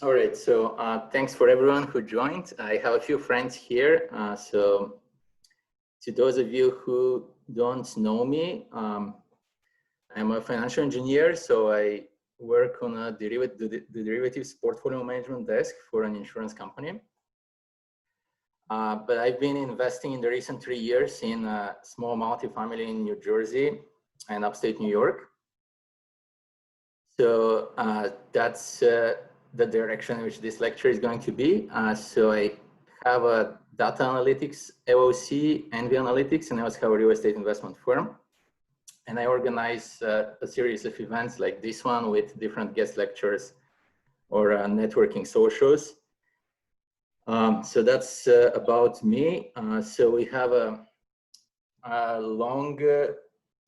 All right, so thanks for everyone who joined. I have a few friends here. So to those of you who don't know me, I'm a financial engineer, so I work on a the derivatives portfolio management desk for an insurance company. But I've been investing in the recent 3 years in a small multifamily in New Jersey and upstate New York. So that's the direction in which this lecture is going to be. So I have a data analytics LLC, Envy Analytics, and I also have a real estate investment firm. And I organize a series of events like this one with different guest lectures or networking socials. So that's about me. So we have a long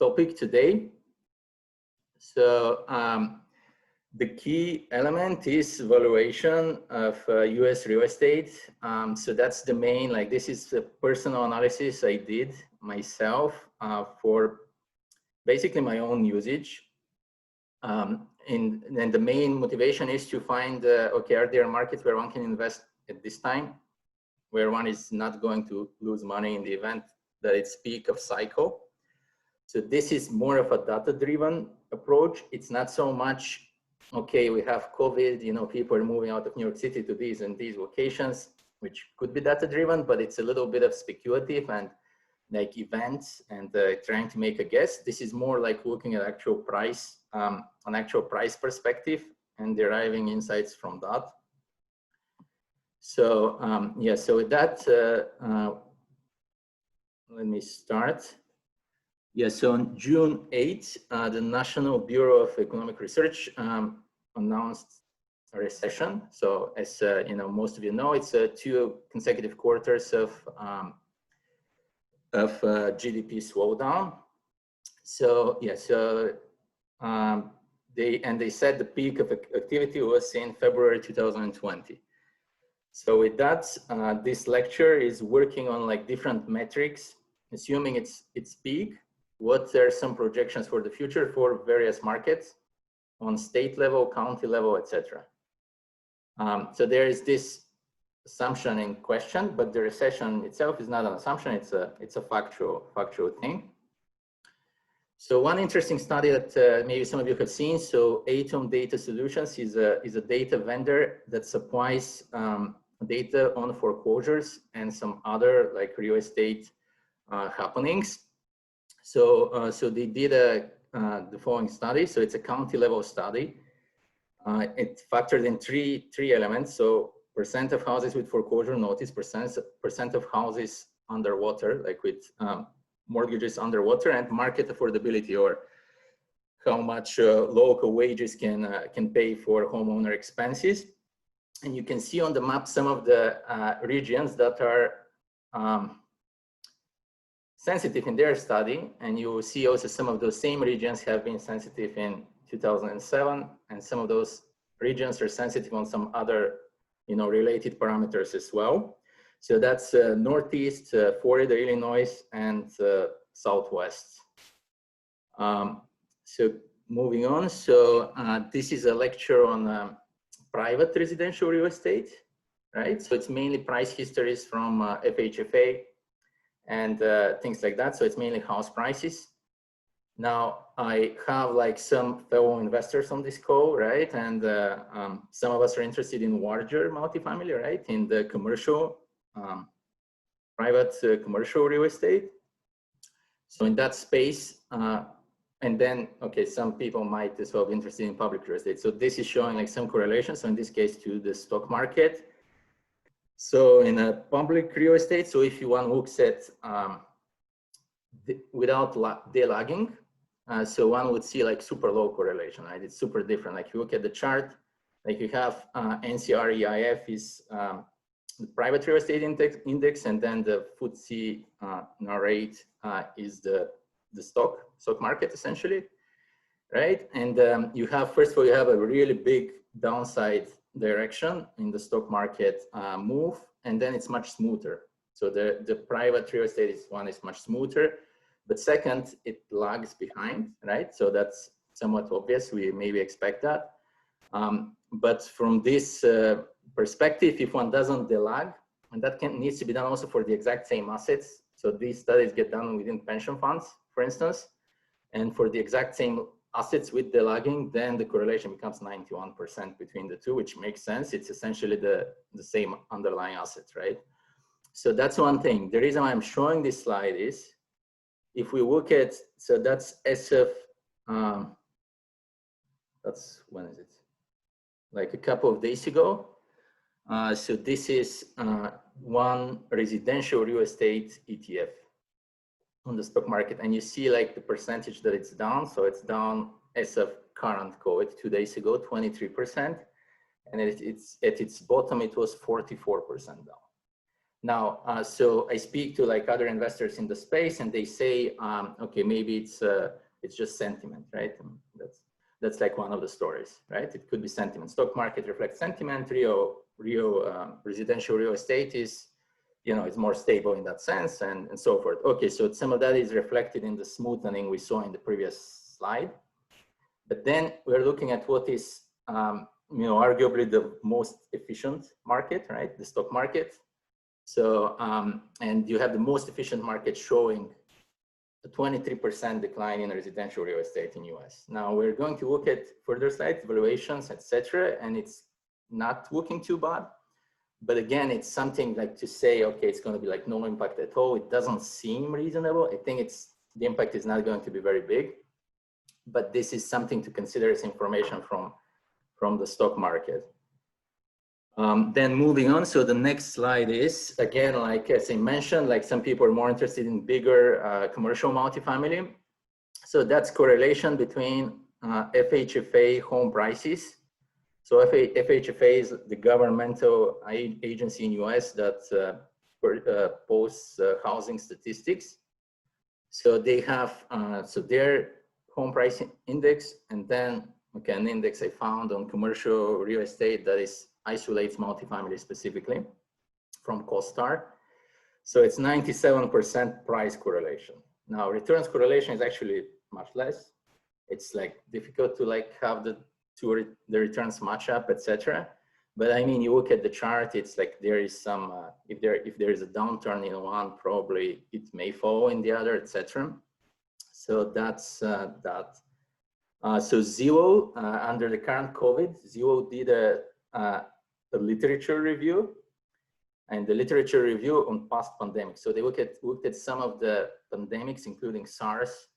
topic today. So the key element is valuation of US real estate. So that's the main, like this is the personal analysis I did myself for basically my own usage. And the main motivation is to find, okay, are there markets where one can invest at this time, where one is not going to lose money in the event that it's peak of cycle. So this is more of a data-driven approach. It's not so much, okay, we have COVID, you know, people are moving out of New York City to these and these locations, which could be data-driven, but it's a little bit of speculative and like events and trying to make a guess. This is more like looking at actual price, an actual price perspective and deriving insights from that. So yeah, so with that, let me start. Yeah, so on June 8th, the National Bureau of Economic Research announced a recession. So as you know, most of you know, it's 2 consecutive quarters of GDP slowdown. So yeah, so they said the peak of activity was in February 2020. So with that, this lecture is working on like different metrics, assuming it's peak. What are some projections for the future for various markets on state level, county level, etc. So there is this assumption in question, but the recession itself is not an assumption. It's a factual thing. So one interesting study that maybe some of you have seen. So ATTOM Data Solutions is a data vendor that supplies data on foreclosures and some other like real estate happenings. So so they did the following study. So it's a county level study. It factored in three elements. So percent of houses with foreclosure notice, percent of houses underwater, like with mortgages underwater, and market affordability, or how much local wages can pay for homeowner expenses. And you can see on the map some of the regions that are sensitive in their study, and you will see also some of those same regions have been sensitive in 2007, and some of those regions are sensitive on some other, you know, related parameters as well. So that's Northeast, Florida, Illinois, and Southwest. So moving on, so this is a lecture on private residential real estate, right? So it's mainly price histories from FHFA and things like that. So it's mainly house prices. Now I have like some fellow investors on this call, right? And some of us are interested in larger multifamily, right? In the commercial, private commercial real estate. So in that space, and then, okay, some people might as well be interested in public real estate. So this is showing like some correlation. So in this case to the stock market. So in a public real estate, so if one looks at without delagging, so one would see like super low correlation, right? It's super different. Like you look at the chart, like you have NCREIF is the private real estate index, and then the FTSE narrate is the stock market essentially, right? And you have, first of all, you have a really big downside direction in the stock market move, and then it's much smoother. So the private real estate one is much smoother, but second, it lags behind, right? So that's somewhat obvious. We maybe expect that. But from this perspective, if one doesn't delag, and that needs to be done also for the exact same assets. So these studies get done within pension funds, for instance, and for the exact same assets with delagging, then the correlation becomes 91% between the two, which makes sense. It's essentially the same underlying assets, right? So that's one thing. The reason why I'm showing this slide is, if we look at, so that's SF, that's, when is it? Like a couple of days ago. So this is one residential real estate ETF on the stock market. And you see like the percentage that it's down. So it's down as of current code 2 days ago, 23%. And it's at its bottom, it was 44% down. Now, so I speak to like other investors in the space and they say, okay, maybe it's just sentiment, right? And that's like one of the stories, right? It could be sentiment. Stock market reflects sentiment. Residential real estate is, you know, it's more stable in that sense, and so forth. Okay, so some of that is reflected in the smoothening we saw in the previous slide. But then we're looking at what is, you know, arguably the most efficient market, right? The stock market. So, and you have the most efficient market showing a 23% decline in residential real estate in US. Now we're going to look at further slides, valuations, etc., and it's not looking too bad. But again, it's something like to say, okay, it's going to be like no impact at all. It doesn't seem reasonable. I think the impact is not going to be very big, but this is something to consider as information from the stock market. Then moving on, so the next slide is, again, like as I mentioned, like some people are more interested in bigger commercial multifamily. So that's correlation between FHFA home prices. So FHFA is the governmental agency in US that posts housing statistics. So they have, so their home price index, and then, okay, an index I found on commercial real estate that isolates multifamily specifically from CoStar. So it's 97% price correlation. Now returns correlation is actually much less. It's like difficult to like have the returns match up, etc. But I mean, you look at the chart, it's like there is some, if there is a downturn in one, probably it may follow in the other, etc. So that's that. So Zillow, under the current COVID, Zillow did a literature review, and the literature review on past pandemics. So they looked at some of the pandemics, including SARS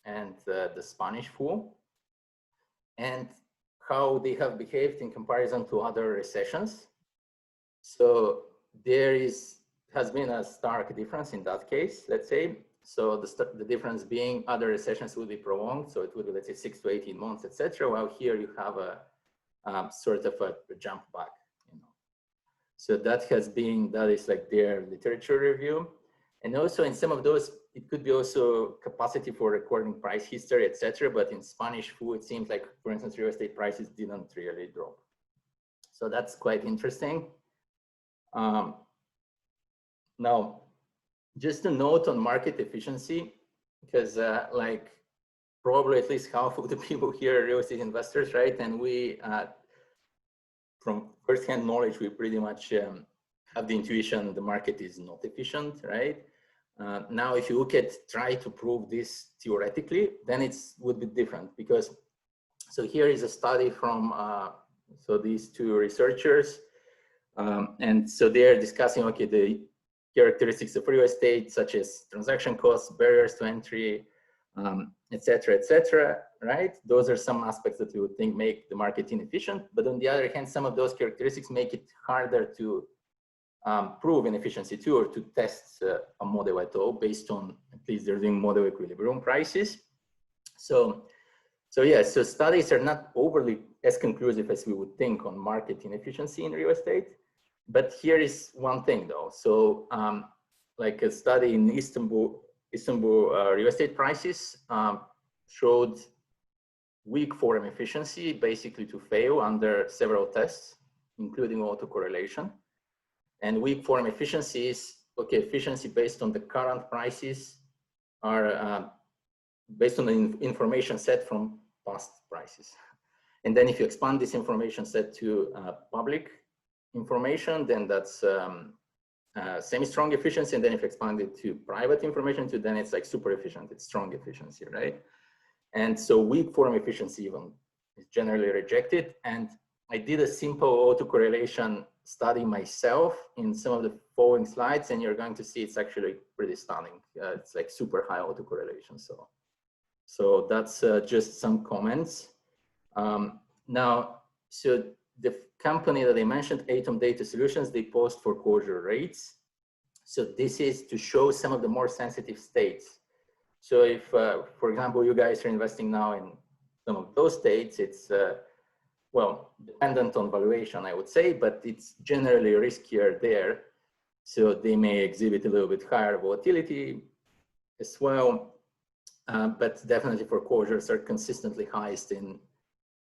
and the Spanish flu, and how they have behaved in comparison to other recessions. So there has been a stark difference in that case, let's say. So the difference being other recessions would be prolonged. So it would be, let's say, 6 to 18 months, etc. While here you have a sort of a jump back, you know. So that is like their literature review. And also in some of those, it could be also capacity for recording price history, etc. But in Spanish flu, it seems like, for instance, real estate prices didn't really drop. So that's quite interesting. Now, just a note on market efficiency, because like probably at least half of the people here are real estate investors, right? And we, from firsthand knowledge, we pretty much have the intuition the market is not efficient, right? Now, if you try to prove this theoretically, then it would be different, because, so here is a study from, so these two researchers, and so they're discussing, okay, the characteristics of real estate, such as transaction costs, barriers to entry, etc., right? Those are some aspects that you would think make the market inefficient, but on the other hand, some of those characteristics make it harder to prove inefficiency too, or to test a model at all, based on, at least they're doing model equilibrium prices. So yeah, so studies are not overly as conclusive as we would think on market inefficiency in real estate. But here is one thing though. So like a study in Istanbul real estate prices showed weak forum efficiency, basically to fail under several tests, including autocorrelation. And weak forum efficiency is, okay, efficiency based on the current prices are based on the information set from past prices. And then if you expand this information set to public information, then that's semi-strong efficiency. And then if you expand it to private information, then it's like super efficient. It's strong efficiency, right? And so weak form efficiency even is generally rejected. And I did a simple autocorrelation study myself in some of the following slides, and you're going to see it's actually pretty stunning. It's like super high autocorrelation. So that's just some comments. Now, so the company that I mentioned, ATTOM Data Solutions, they post foreclosure rates. So this is to show some of the more sensitive states. So if, for example, you guys are investing now in some of those states, it's, well, dependent on valuation, I would say, but it's generally riskier there. So they may exhibit a little bit higher volatility as well. But definitely foreclosures are consistently highest in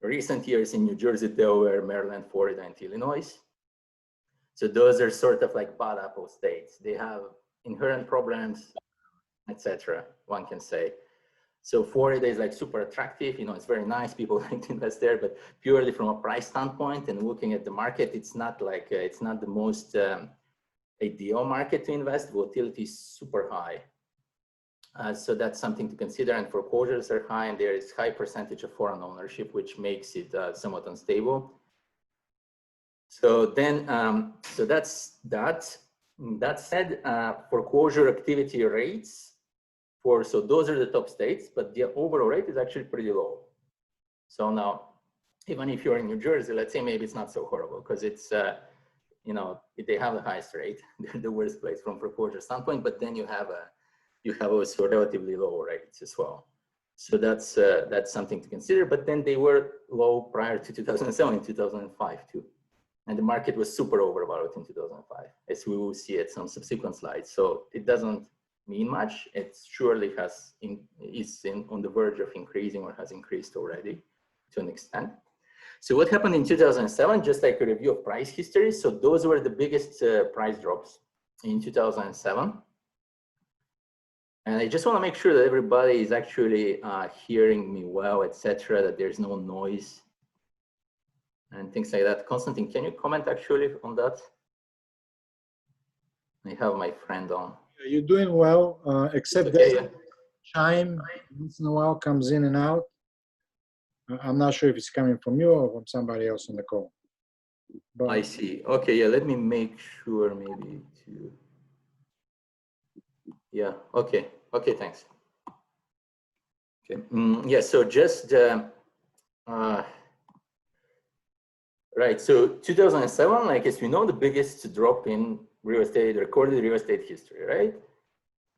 recent years in New Jersey, Delaware, Maryland, Florida, and Illinois. So those are sort of like bad apple states. They have inherent problems, etc. one can say. So Florida is like super attractive, you know, it's very nice, people like to invest there, but purely from a price standpoint and looking at the market, it's not like, it's not the most ideal market to invest. Volatility is super high. So that's something to consider, and foreclosures are high, and there is high percentage of foreign ownership, which makes it somewhat unstable. So then, so that's that. That said, foreclosure activity rates so those are the top states, but the overall rate is actually pretty low. So now, even if you're in New Jersey, let's say maybe it's not so horrible because it's, you know, they have the highest rate, they're the worst place from foreclosure standpoint, but then you have also relatively low rates as well. So that's something to consider, but then they were low prior to 2007, 2005 too. And the market was super overvalued in 2005, as we will see at some subsequent slides. So it doesn't mean much. It surely is on the verge of increasing or has increased already to an extent. So what happened in 2007, just like a review of price history. So those were the biggest price drops in 2007. And I just want to make sure that everybody is actually hearing me well, etc., that there's no noise and things like that. Konstantin, can you comment actually on that? I have my friend on. You're doing well, except okay, that chime once in a while comes in and out. I'm not sure if it's coming from you or from somebody else on the call. But I see. Okay, yeah, let me make sure maybe to. Yeah, okay, thanks. Okay, yeah, so just, right, so 2007, like as we know, the biggest drop in real estate, recorded real estate history, right?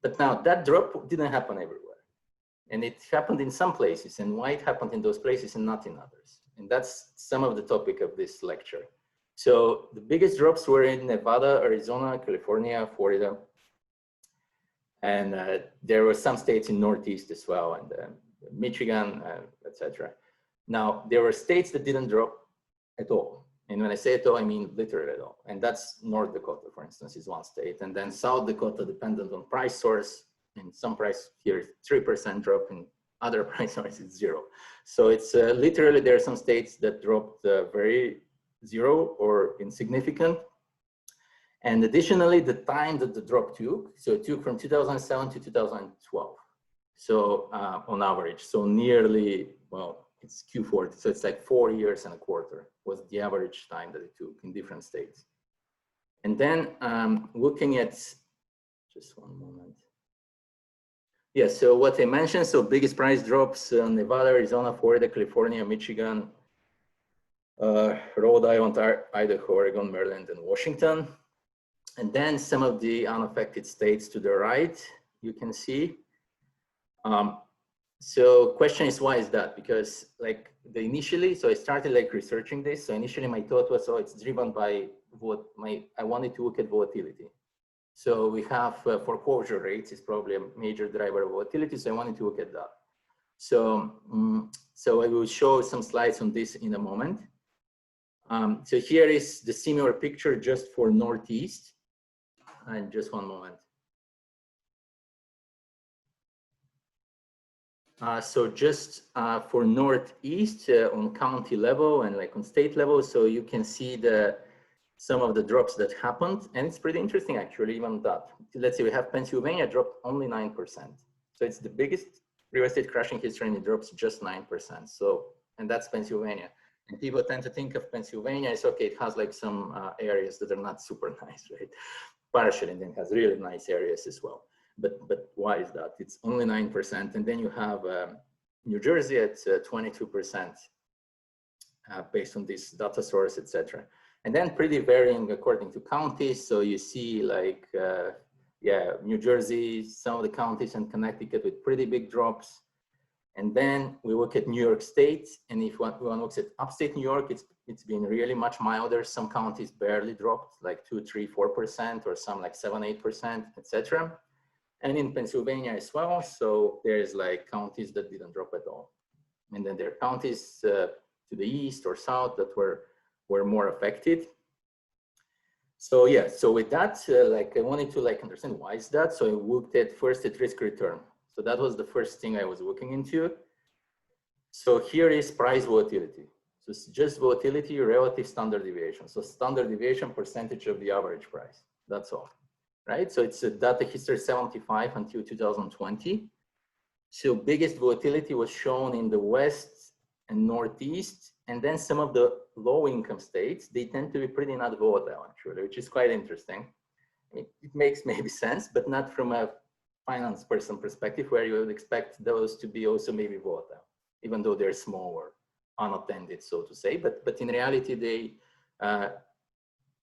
But now that drop didn't happen everywhere. And it happened in some places, and why it happened in those places and not in others. And that's some of the topic of this lecture. So the biggest drops were in Nevada, Arizona, California, Florida. And there were some states in Northeast as well, and Michigan, etc. Now, there were states that didn't drop at all. And when I say at all, I mean literally at all. And that's North Dakota, for instance, is one state. And then South Dakota, dependent on price source, in some price here, 3% drop, in other price source is 0. So it's literally, there are some states that dropped very 0 or insignificant. And additionally, the time that the drop took, so it took from 2007 to 2012. So on average, so nearly, well, it's Q4, so it's like 4 years and a quarter was the average time that it took in different states. And then looking at, just one moment. Yeah, so what I mentioned, so biggest price drops, Nevada, Arizona, Florida, California, Michigan, Rhode Island, Idaho, Oregon, Maryland, and Washington. And then some of the unaffected states to the right, you can see. So question is, why is that? Because like initially, so I started like researching this. So initially my thought was, oh, it's driven by I wanted to look at volatility. So we have foreclosure rates is probably a major driver of volatility. So I wanted to look at that. So, so I will show some slides on this in a moment. So here is the similar picture just for Northeast. And just one moment. So just for Northeast on county level and like on state level, so you can see some of the drops that happened, and it's pretty interesting actually. Even that, let's say we have Pennsylvania dropped only 9%, so it's the biggest real estate crash in history, and it drops just 9%. So, and that's Pennsylvania. And people tend to think of Pennsylvania as okay, it has like some areas that are not super nice, right? Partially, and then has really nice areas as well. But why is that? It's only 9%, and then you have New Jersey at 22% based on this data source, etc. And then pretty varying according to counties. So you see like, yeah, New Jersey, some of the counties, and Connecticut with pretty big drops. And then we look at New York State, and if one looks at upstate New York, it's been really much milder. Some counties barely dropped, like 2, 3, 4%, or some like 7, 8%, etc. And in Pennsylvania as well. So there's like counties that didn't drop at all. And then there are counties to the east or south that were more affected. So yeah, so with that, like I wanted to like understand why is that. So I looked at first at risk return. So that was the first thing I was looking into. So here is price volatility. So it's just volatility relative standard deviation. So standard deviation percentage of the average price. That's all, right? So it's a data history 75 until 2020. So biggest volatility was shown in the West and Northeast, and then some of the low income states, they tend to be pretty not volatile actually, which is quite interesting. It makes maybe sense, but not from a finance person perspective where you would expect those to be also maybe volatile, even though they're small or unattended, so to say. But in reality, they,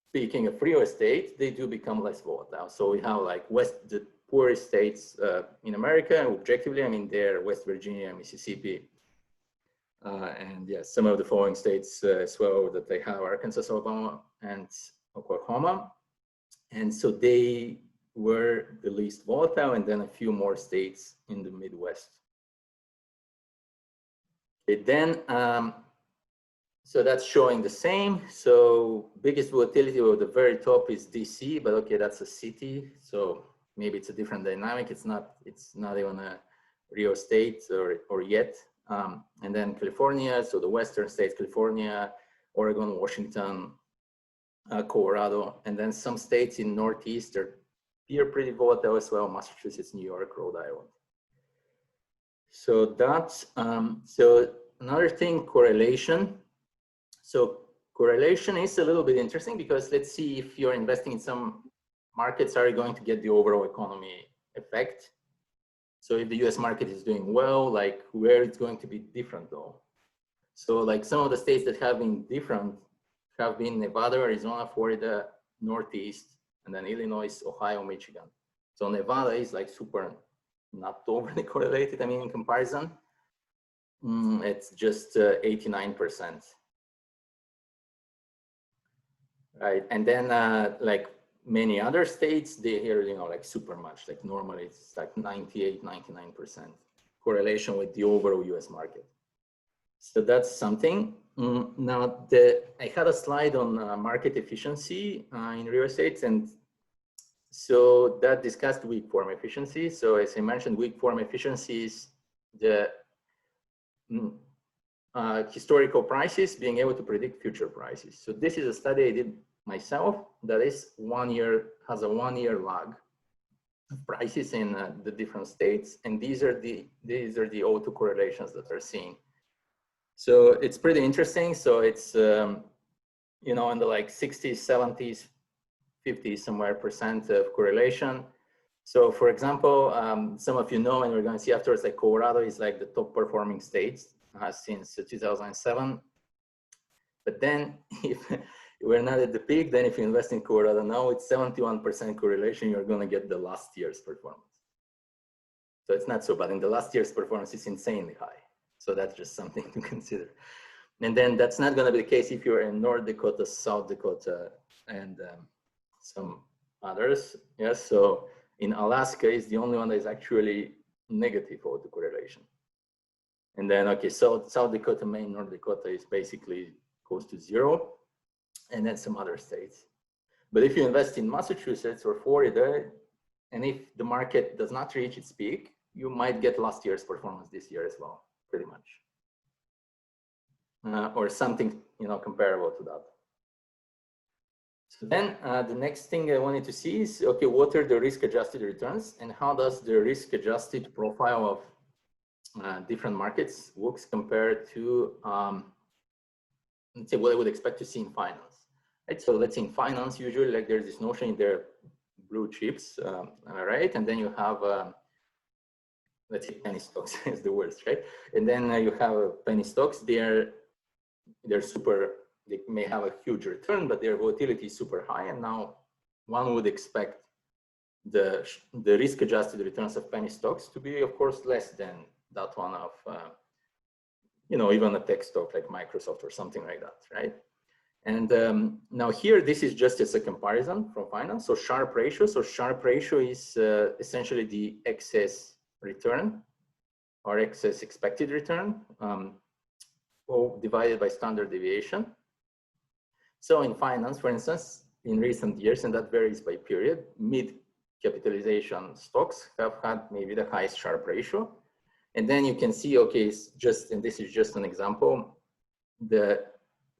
speaking of real estate, they do become less volatile. So we have like the poorest states in America, objectively, I mean, they're West Virginia, Mississippi, and yes, some of the following states as well that they have, Arkansas, Alabama, and Oklahoma. And so they were the least volatile, and then a few more states in the Midwest. Okay, then, so that's showing the same. So biggest volatility at the very top is DC, but okay, that's a city. So maybe it's a different dynamic. It's not even a real estate or yet. And then California, so the Western states, California, Oregon, Washington, Colorado, and then some states in Northeast are pretty volatile as well, Massachusetts, New York, Rhode Island. So that's, so another thing, correlation. So correlation is a little bit interesting because let's see if you're investing in some markets, are you going to get the overall economy effect? So if the US market is doing well, like where it's going to be different though. So like some of the states that have been different have been Nevada, Arizona, Florida, Northeast, and then Illinois, Ohio, Michigan. So Nevada is like super not overly correlated. I mean, in comparison, it's just 89%. Right, and then like many other states, they here, you know, like super much, like normally it's like 98, 99% correlation with the overall US market. So that's something. Now, I had a slide on market efficiency in real estate, and so that discussed weak form efficiency. So as I mentioned, weak form efficiency is the historical prices being able to predict future prices. So this is a study I did myself that is 1 year, has a 1 year lag of prices in the different states, and these are the autocorrelations that are seen. So it's pretty interesting. So it's you know, in the like 60s, 70s, 50s somewhere % of correlation. So for example, some of you know, and we're going to see afterwards, like Colorado is like the top performing states since 2007. But then if we're not at the peak, then if you invest in Colorado now, it's 71% correlation, you're going to get the last year's performance. So it's not so bad. In the last year's performance is insanely high. So that's just something to consider. And then that's not going to be the case if you're in North Dakota, South Dakota, and some others. Yes, so in Alaska is the only one that is actually negative autocorrelation. And then, okay, so South Dakota, Maine, North Dakota is basically close to 0, and then some other states. But if you invest in Massachusetts or Florida, and if the market does not reach its peak, you might get last year's performance this year as well, pretty much. Or something, you know, comparable to that. So then the next thing I wanted to see is, okay, what are the risk-adjusted returns and how does the risk-adjusted profile of different markets works compared to, let's say, what I would expect to see in finance, right? So let's say in finance, usually like there's this notion in their blue chips, right? And then you have, let's say penny stocks is the worst, right? And then you have penny stocks, they're super, they may have a huge return, but their volatility is super high. And now one would expect the risk-adjusted returns of penny stocks to be, of course, less than that one of, you know, even a tech stock like Microsoft or something like that, right? And now here, this is just as a comparison from finance. So Sharpe ratio. So Sharpe ratio is essentially the excess return or excess expected return divided by standard deviation. So in finance, for instance, in recent years, and that varies by period, mid-capitalization stocks have had maybe the highest Sharpe ratio. And then you can see, okay, it's just, and this is just an example, the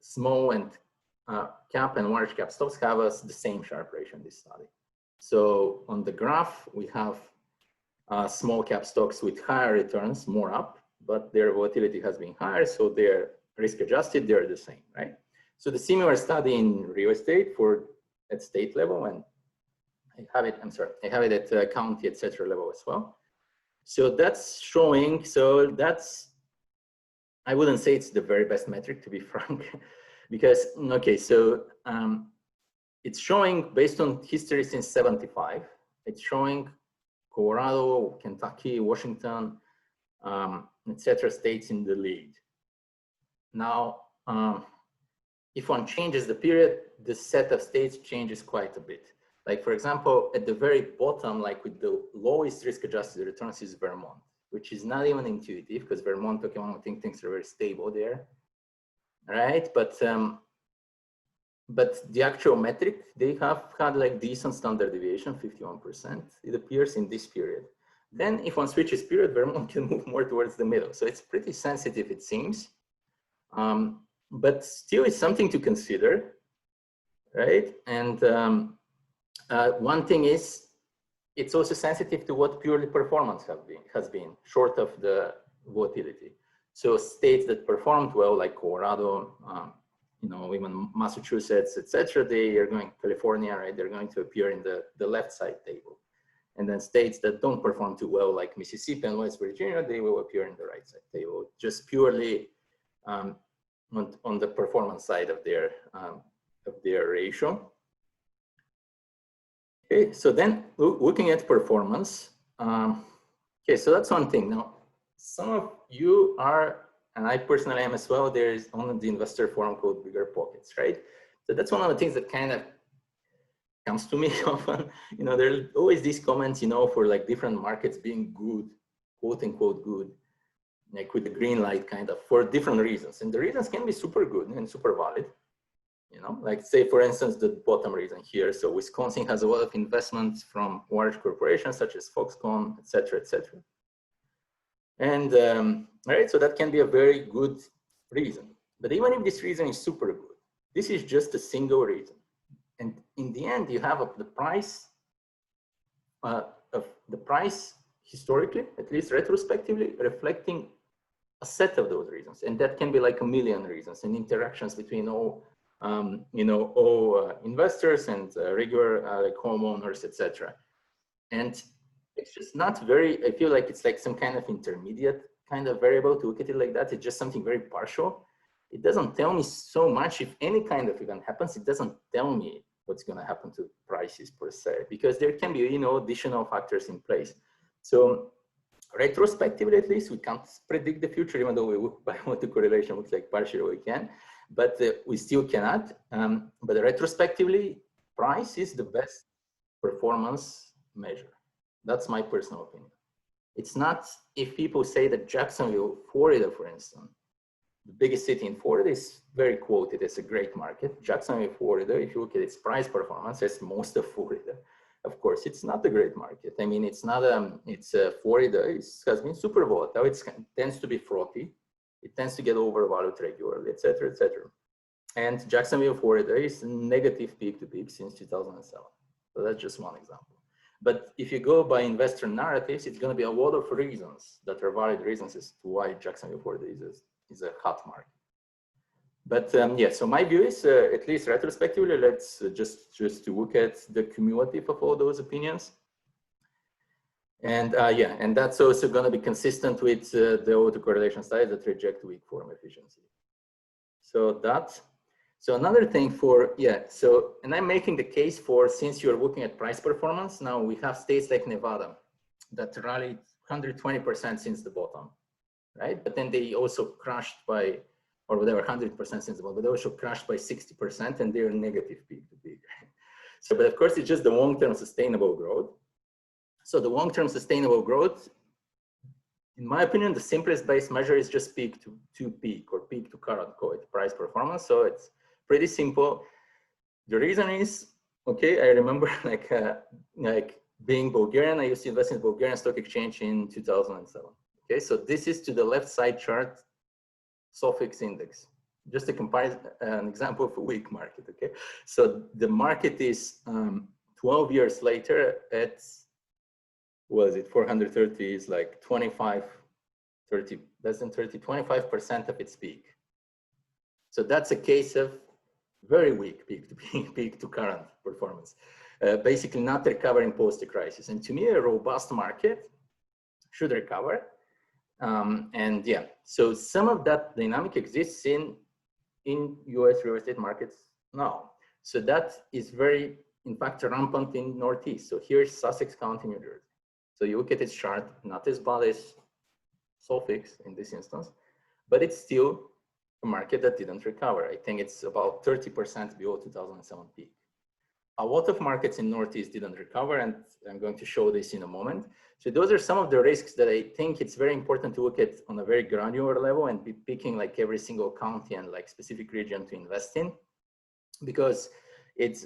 small and cap and large cap stocks have the same Sharpe ratio in this study. So on the graph, we have small cap stocks with higher returns, more up, but their volatility has been higher, so they're risk adjusted, they're the same, right? So the similar study in real estate at state level, and I have it, I have it at county, etc. level as well. So that's showing, so that's, I wouldn't say it's the very best metric, to be frank, because, okay, so it's showing based on history since 75, it's showing Colorado, Kentucky, Washington, etc. states in the lead. Now, if one changes the period, the set of states changes quite a bit. Like, for example, at the very bottom, like with the lowest risk-adjusted returns is Vermont, which is not even intuitive because Vermont, okay, one would think things are very stable there, right? But the actual metric, they have had like decent standard deviation, 51%, it appears in this period. Then if one switches period, Vermont can move more towards the middle. So it's pretty sensitive, it seems. But still it's something to consider, right? And one thing is, it's also sensitive to what purely performance has been, short of the volatility. So states that performed well, like Colorado, you know, even Massachusetts, etc., they are going, California, right? They're going to appear in the left side table. And then states that don't perform too well, like Mississippi and West Virginia, they will appear in the right side table, just purely on the performance side of their ratio. Okay, so then looking at performance, okay, so that's one thing. Now, some of you are, and I personally am as well, there's on the investor forum called Bigger Pockets, right? So that's one of the things that kind of comes to me often. You know, there's always these comments, you know, for like different markets being good, quote unquote good, like with the green light kind of, for different reasons. And the reasons can be super good and super valid. You know, like say, for instance, the bottom reason here. So Wisconsin has a lot of investments from large corporations such as Foxconn, et cetera, et cetera. And, right, so that can be a very good reason. But even if this reason is super good, this is just a single reason. And in the end, you have the price historically, at least retrospectively, reflecting a set of those reasons. And that can be like a million reasons and interactions between all you know, all investors and regular like homeowners, etc. And it's just not very, I feel like it's like some kind of intermediate kind of variable to look at it like that. It's just something very partial. It doesn't tell me so much. If any kind of event happens, it doesn't tell me what's going to happen to prices per se, because there can be, you know, additional factors in place. So retrospectively, at least, we can't predict the future, even though we look by what the correlation looks like partially we can. But we still cannot. But retrospectively, price is the best performance measure. That's my personal opinion. It's not, if people say that Jacksonville, Florida, for instance, the biggest city in Florida is very quoted as a great market. Jacksonville, Florida, if you look at its price performance, as most of Florida, of course, course, it's not a great market. I mean, it's not, it's 40 days, has been super volatile. It tends to be frothy. It tends to get overvalued regularly, et cetera, et cetera. And Jacksonville 40 days, negative peak to peak since 2007. So that's just one example. But if you go by investor narratives, it's going to be a lot of reasons that are valid reasons as to why Jacksonville 40 days is a hot market. But yeah, so my view is, at least retrospectively, let's just to look at the cumulative of all those opinions. And yeah, and that's also going to be consistent with the autocorrelation studies that reject weak form efficiency. So that. So another thing for, yeah, so, and I'm making the case for, since you're looking at price performance, now we have states like Nevada that rallied 120% since the bottom, right? But then they also crashed by, or whatever, 100% since the bottom, but they also crashed by 60% and they're negative peak to peak. So, but of course, it's just the long-term sustainable growth. So the long-term sustainable growth, in my opinion, the simplest base measure is just peak to peak or peak to current, call it price performance. So it's pretty simple. The reason is, okay, I remember like being Bulgarian, I used to invest in the Bulgarian Stock Exchange in 2007. Okay, so this is to the left side chart, SOFIX index. Just to compare an example of a weak market, okay? So the market is 12 years later at, was it 430 is like 25, 30, less than 30, 25% of its peak. So that's a case of very weak peak to peak, peak to current performance, basically not recovering post the crisis. And to me, a robust market should recover. And yeah, so some of that dynamic exists in US real estate markets now. So that is very, in fact, rampant in Northeast. So here's Sussex County, New Jersey. So you look at its chart, not as bad as SOFIX in this instance, but it's still a market that didn't recover. I think it's about 30% below 2007 peak. A lot of markets in Northeast didn't recover, and I'm going to show this in a moment. So those are some of the risks that I think it's very important to look at on a very granular level and be picking like every single county and like specific region to invest in, because it's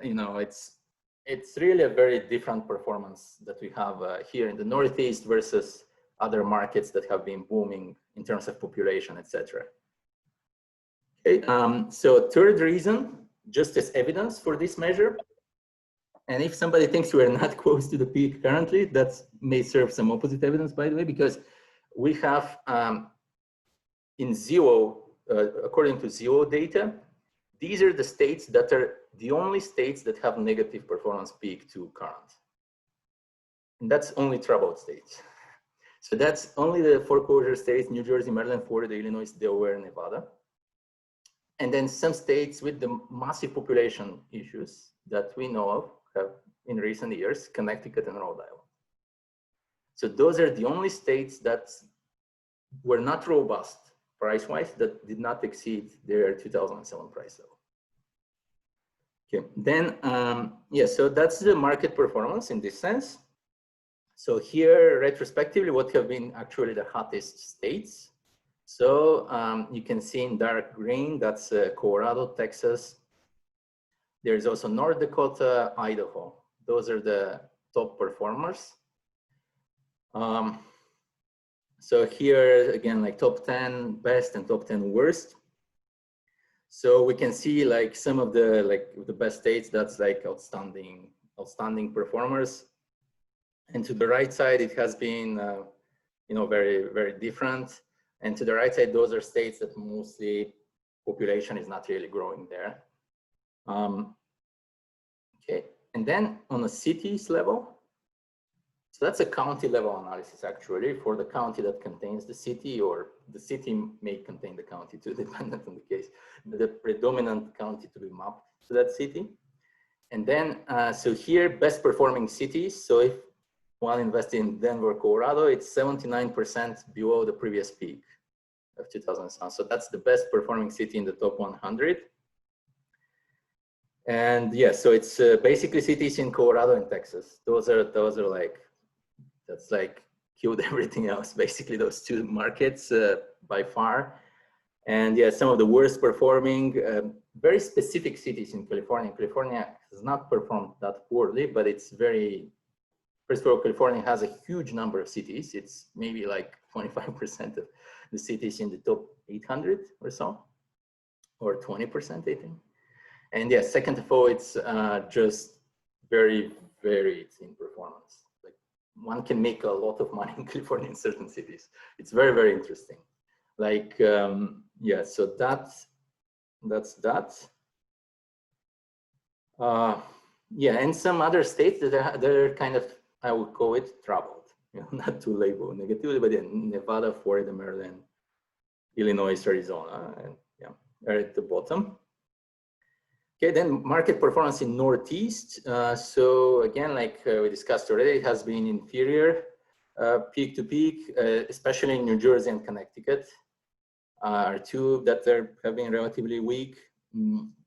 you know, it's really a very different performance that we have here in the Northeast versus other markets that have been booming in terms of population, etc. Okay, so third reason, just as evidence for this measure, and if somebody thinks we are not close to the peak currently, that may serve some opposite evidence, by the way, because we have in Zillow, according to Zillow data, these are the states that are the only states that have negative performance peak to current. And that's only troubled states. So that's only the foreclosure states, New Jersey, Maryland, Florida, Illinois, Delaware, Nevada. And then some states with the massive population issues that we know of have in recent years, Connecticut and Rhode Island. So those are the only states that were not robust price-wise, that did not exceed their 2007 price level. Okay, then, yeah, so that's the market performance in this sense. So here, retrospectively, what have been actually the hottest states. So you can see in dark green, that's Colorado, Texas. There's also North Dakota, Idaho. Those are the top performers. So here, again, like top 10 best and top 10 worst. So we can see like some of the best states, that's like outstanding performers. And to the right side, it has been, you know, very, very different. And to the right side, those are states that mostly population is not really growing there. Okay, and then on a cities level, so that's a county level analysis actually for the county that contains the city, or the city may contain the county too, dependent on the case, the predominant county to be mapped to that city. And then, so here, best performing cities. So if one invested in Denver, Colorado, it's 79% below the previous peak of 2007. So that's the best performing city in the top 100. And yeah, so it's basically cities in Colorado and Texas. Those are like, that's like killed everything else. Basically those two markets by far. And yeah, some of the worst performing, very specific cities in California. California has not performed that poorly, but it's very, first of all, California has a huge number of cities. It's maybe like 25% of the cities in the top 800 or so, or 20%, I think. And yeah, second of all, it's just very varied in performance. Like one can make a lot of money in California in certain cities. It's very, very interesting. Like, yeah, so that's that. Yeah, and some other states that are kind of, I would call it troubled, you know, not to label negatively, but in Nevada, Florida, Maryland, Illinois, Arizona, and yeah, are at the bottom. Okay, then market performance in Northeast. So again, like we discussed already, it has been inferior peak to peak, especially in New Jersey and Connecticut, are two that have been relatively weak.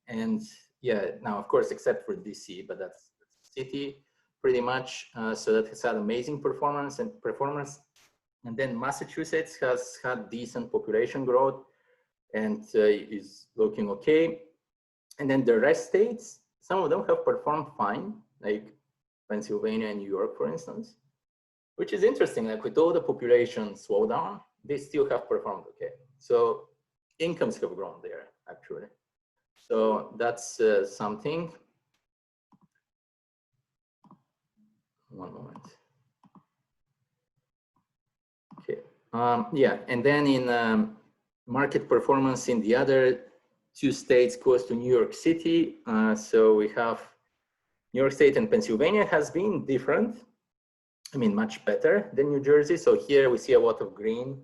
And yeah, now of course, except for DC, but that's city pretty much. So that has had amazing performance. And then Massachusetts has had decent population growth and is looking okay. And then the rest states, some of them have performed fine, like Pennsylvania and New York, for instance, which is interesting. Like with all the population slowdown, they still have performed okay. So incomes have grown there, actually. So that's something. One moment. Okay. Yeah, and then in market performance in the other two states close to New York City. So we have New York State and Pennsylvania has been different. I mean, much better than New Jersey. So here we see a lot of green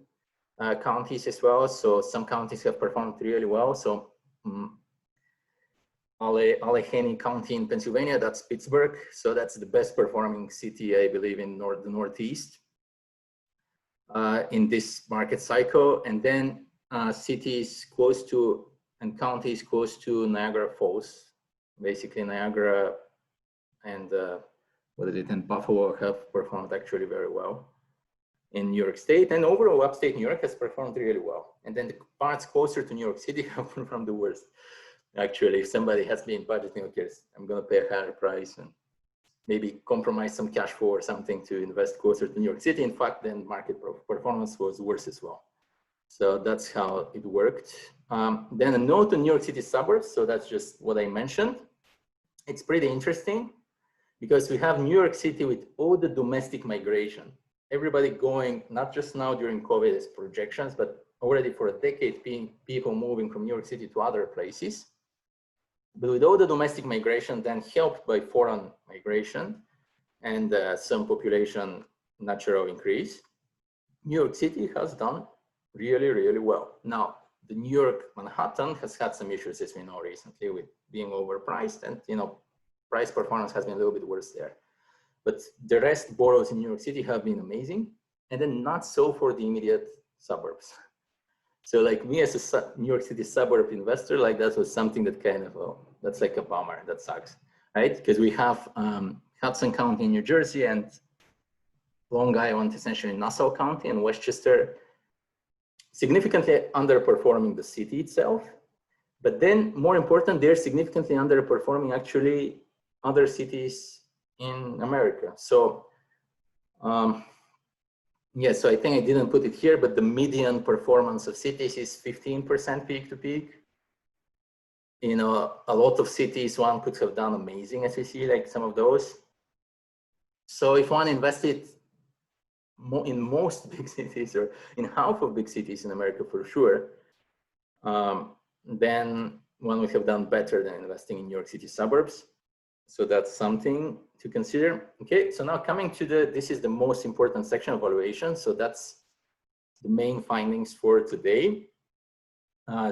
counties as well. So some counties have performed really well. So Allegheny County in Pennsylvania, that's Pittsburgh. So that's the best performing city, I believe, in the Northeast in this market cycle. And then cities close to and counties close to Niagara Falls, basically Niagara and and Buffalo have performed actually very well in New York State, and overall upstate New York has performed really well. And then the parts closer to New York City have performed the worst. Actually, if somebody has been budgeting, okay, I'm gonna pay a higher price and maybe compromise some cash flow or something to invest closer to New York City. In fact, then market performance was worse as well. So that's how it worked. Then a note on New York City suburbs. So that's just what I mentioned. It's pretty interesting because we have New York City with all the domestic migration. Everybody going, not just now during COVID as projections, but already for a decade, people moving from New York City to other places. But with all the domestic migration, then helped by foreign migration and some population natural increase, New York City has done really, really well. Now, the New York Manhattan has had some issues, as we know, recently with being overpriced, and price performance has been a little bit worse there. But the rest boroughs in New York City have been amazing, and then not so for the immediate suburbs. So like me as a New York City suburb investor, like that was something that kind of, oh, that's like a bummer, that sucks, right? Because we have Hudson County in New Jersey and Long Island, essentially Nassau County and Westchester, significantly underperforming the city itself. But then more important, they're significantly underperforming actually other cities in America. So yeah, so I think I didn't put it here, but the median performance of cities is 15% peak to peak. A lot of cities, one could have done amazing, as we see, like some of those. So if one invested in most big cities or in half of big cities in America for sure, then one would have done better than investing in New York City suburbs. So that's something to consider. Okay, so now coming to this is the most important section of valuation. So that's the main findings for today.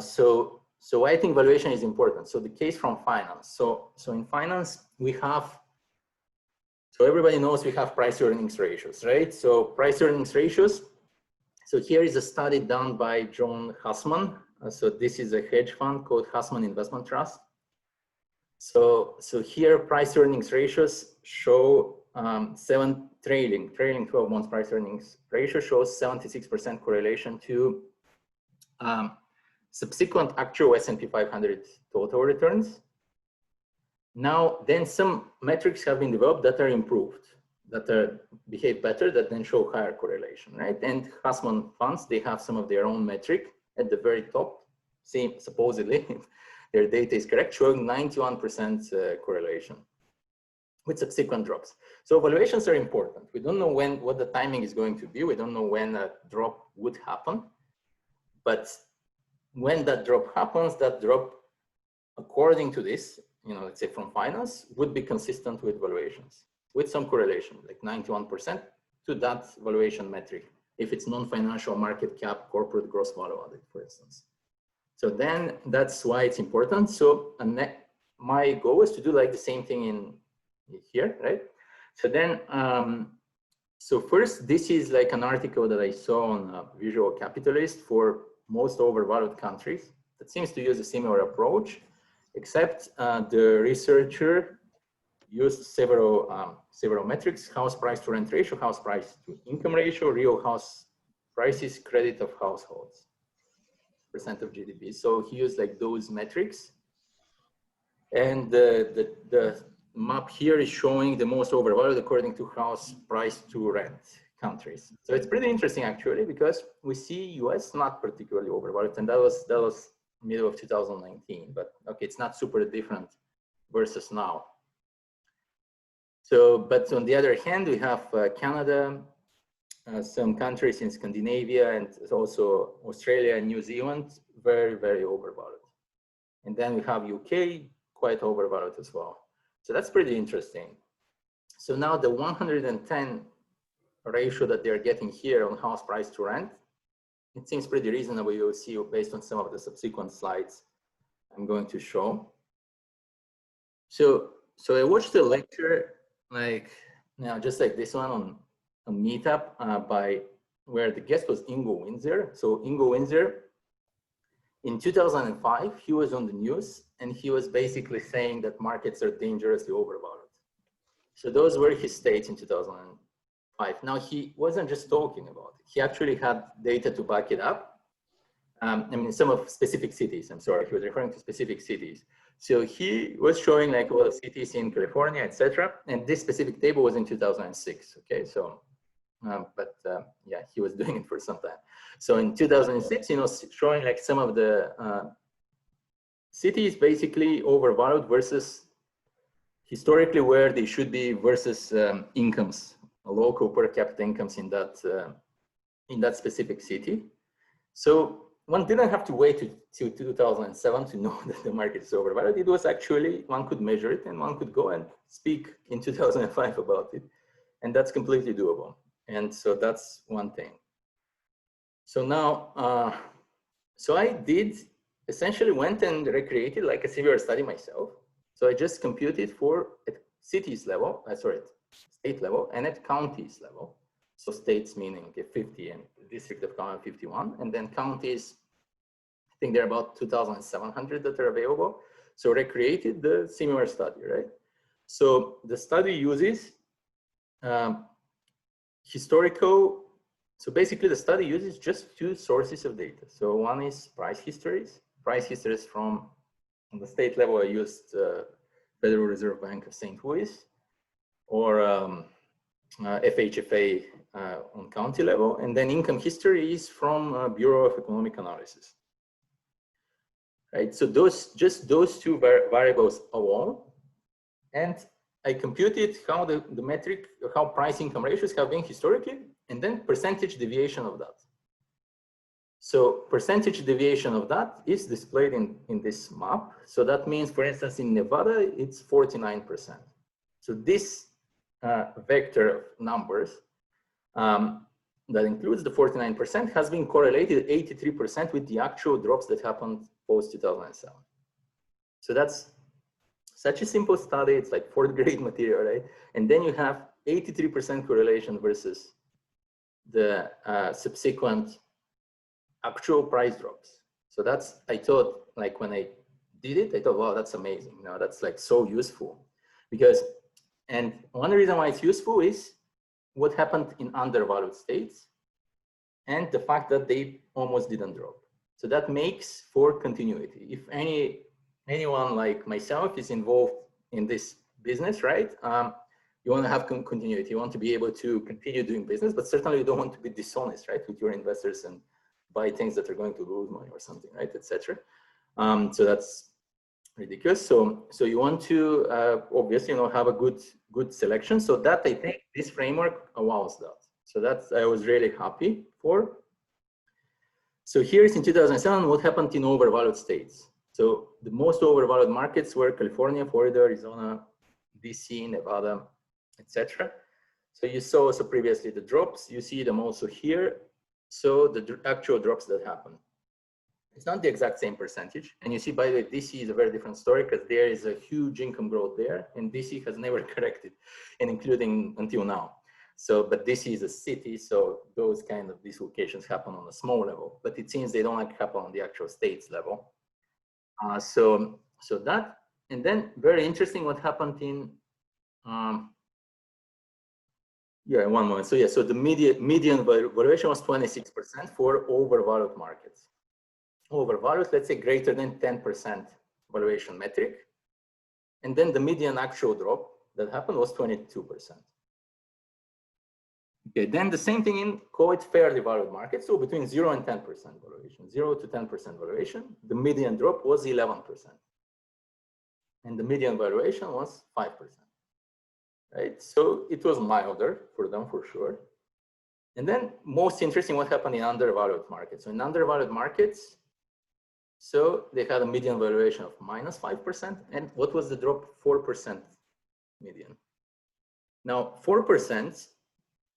So I think valuation is important. So the case from finance. So in finance, we have, so everybody knows we have price earnings ratios, right? So price earnings ratios. So here is a study done by John Hussman. So this is a hedge fund called Hussman Investment Trust. So here price earnings ratios show trailing 12 months price earnings ratio shows 76% correlation to subsequent actual S&P 500 total returns. Now, then some metrics have been developed that are improved, that behave better, that then show higher correlation, right? And Hussman funds, they have some of their own metric at the very top, same supposedly, their data is correct, showing 91% correlation with subsequent drops. So valuations are important. We don't know what the timing is going to be. We don't know when a drop would happen, but when that drop happens, that drop, according to this, let's say from finance, would be consistent with valuations, with some correlation, like 91% to that valuation metric, if it's non-financial market cap, corporate gross value added, for instance. So then that's why it's important. So my goal is to do like the same thing in here, right? So then, so first, this is like an article that I saw on Visual Capitalist for most overvalued countries that seems to use a similar approach, except the researcher used several metrics: house price to rent ratio, house price to income ratio, real house prices, credit of households, percent of GDP. So he used like those metrics, and the map here is showing the most overvalued according to house price to rent countries. So it's pretty interesting actually, because we see US not particularly overvalued, and that was middle of 2019, but okay, it's not super different versus now. So, but on the other hand, we have Canada, some countries in Scandinavia, and also Australia and New Zealand, very, very overvalued. And then we have UK, quite overvalued as well. So that's pretty interesting. So now the 110 ratio that they're getting here on house price to rent, it seems pretty reasonable. You'll see based on some of the subsequent slides I'm going to show. So I watched a lecture just like this one on Meetup by where the guest was Ingo Winzer. So Ingo Winzer, in 2005, he was on the news and he was basically saying that markets are dangerously overvalued. So those were his states in 2005. Now he wasn't just talking about it. He actually had data to back it up. I mean, some of specific cities, I'm sorry, he was referring to specific cities. So he was showing like all the cities in California, etc. And this specific table was in 2006, okay? So, yeah, he was doing it for some time. So in 2006, showing like some of the cities basically overvalued versus historically where they should be versus incomes, local per capita incomes in that specific city. So one didn't have to wait till 2007 to know that the market is overvalued. It was actually, one could measure it and one could go and speak in 2005 about it. And that's completely doable. And so that's one thing. So now, so I essentially went and recreated like a similar study myself. So I just computed for at cities level, state level, and at counties level. So states meaning okay, 50 and District of Columbia 51, and then counties, I think there are about 2,700 that are available. So recreated the similar study, right? So the study uses so basically the study uses just two sources of data. So one is price histories from on the state level. I used Federal Reserve Bank of St. Louis, or FHFA on county level, and then income history is from Bureau of Economic Analysis. Right, so just those two variables alone, and I computed how the metric, how price income ratios have been historically, and then percentage deviation of that. So percentage deviation of that is displayed in this map. So that means, for instance, in Nevada, it's 49%. So this vector of numbers that includes the 49% has been correlated 83% with the actual drops that happened post 2007. So that's such a simple study. It's like 4th grade material, right? And then you have 83% correlation versus the subsequent actual price drops. So that's, I thought, like when I did it, I thought, wow, that's amazing. That's like so useful, because, and one reason why it's useful is what happened in undervalued states and the fact that they almost didn't drop. So that makes for continuity. If anyone like myself is involved in this business, right? You want to have continuity. You want to be able to continue doing business, but certainly you don't want to be dishonest, right, with your investors and buy things that are going to lose money or something, right, etc. So that's ridiculous. So you want to obviously, you know, have a good selection. So that I think this framework allows that. So that's I was really happy for. So here's in 2007 what happened in overvalued states. So the most overvalued markets were California, Florida, Arizona, DC, Nevada, etc. So you saw also previously the drops. You see them also here. So the actual drops that happened. It's not the exact same percentage. And you see, by the way, DC is a very different story because there is a huge income growth there, and DC has never corrected, and including until now. So, but DC is a city, so those kind of dislocations happen on a small level, but it seems they don't like happen on the actual states level. So that, and then very interesting what happened in, yeah, one moment. So yeah, so the median valuation was 26% for overvalued markets. Overvalued, let's say greater than 10% valuation metric. And then the median actual drop that happened was 22%. Okay, then the same thing in, call it fairly valued markets. So between 0 and 10% valuation, 0 to 10% valuation, the median drop was 11%. And the median valuation was 5%. Right? So it was milder for them for sure. And then most interesting what happened in undervalued markets. So in undervalued markets, so they had a median valuation of -5%. And what was the drop? 4% median. Now 4%,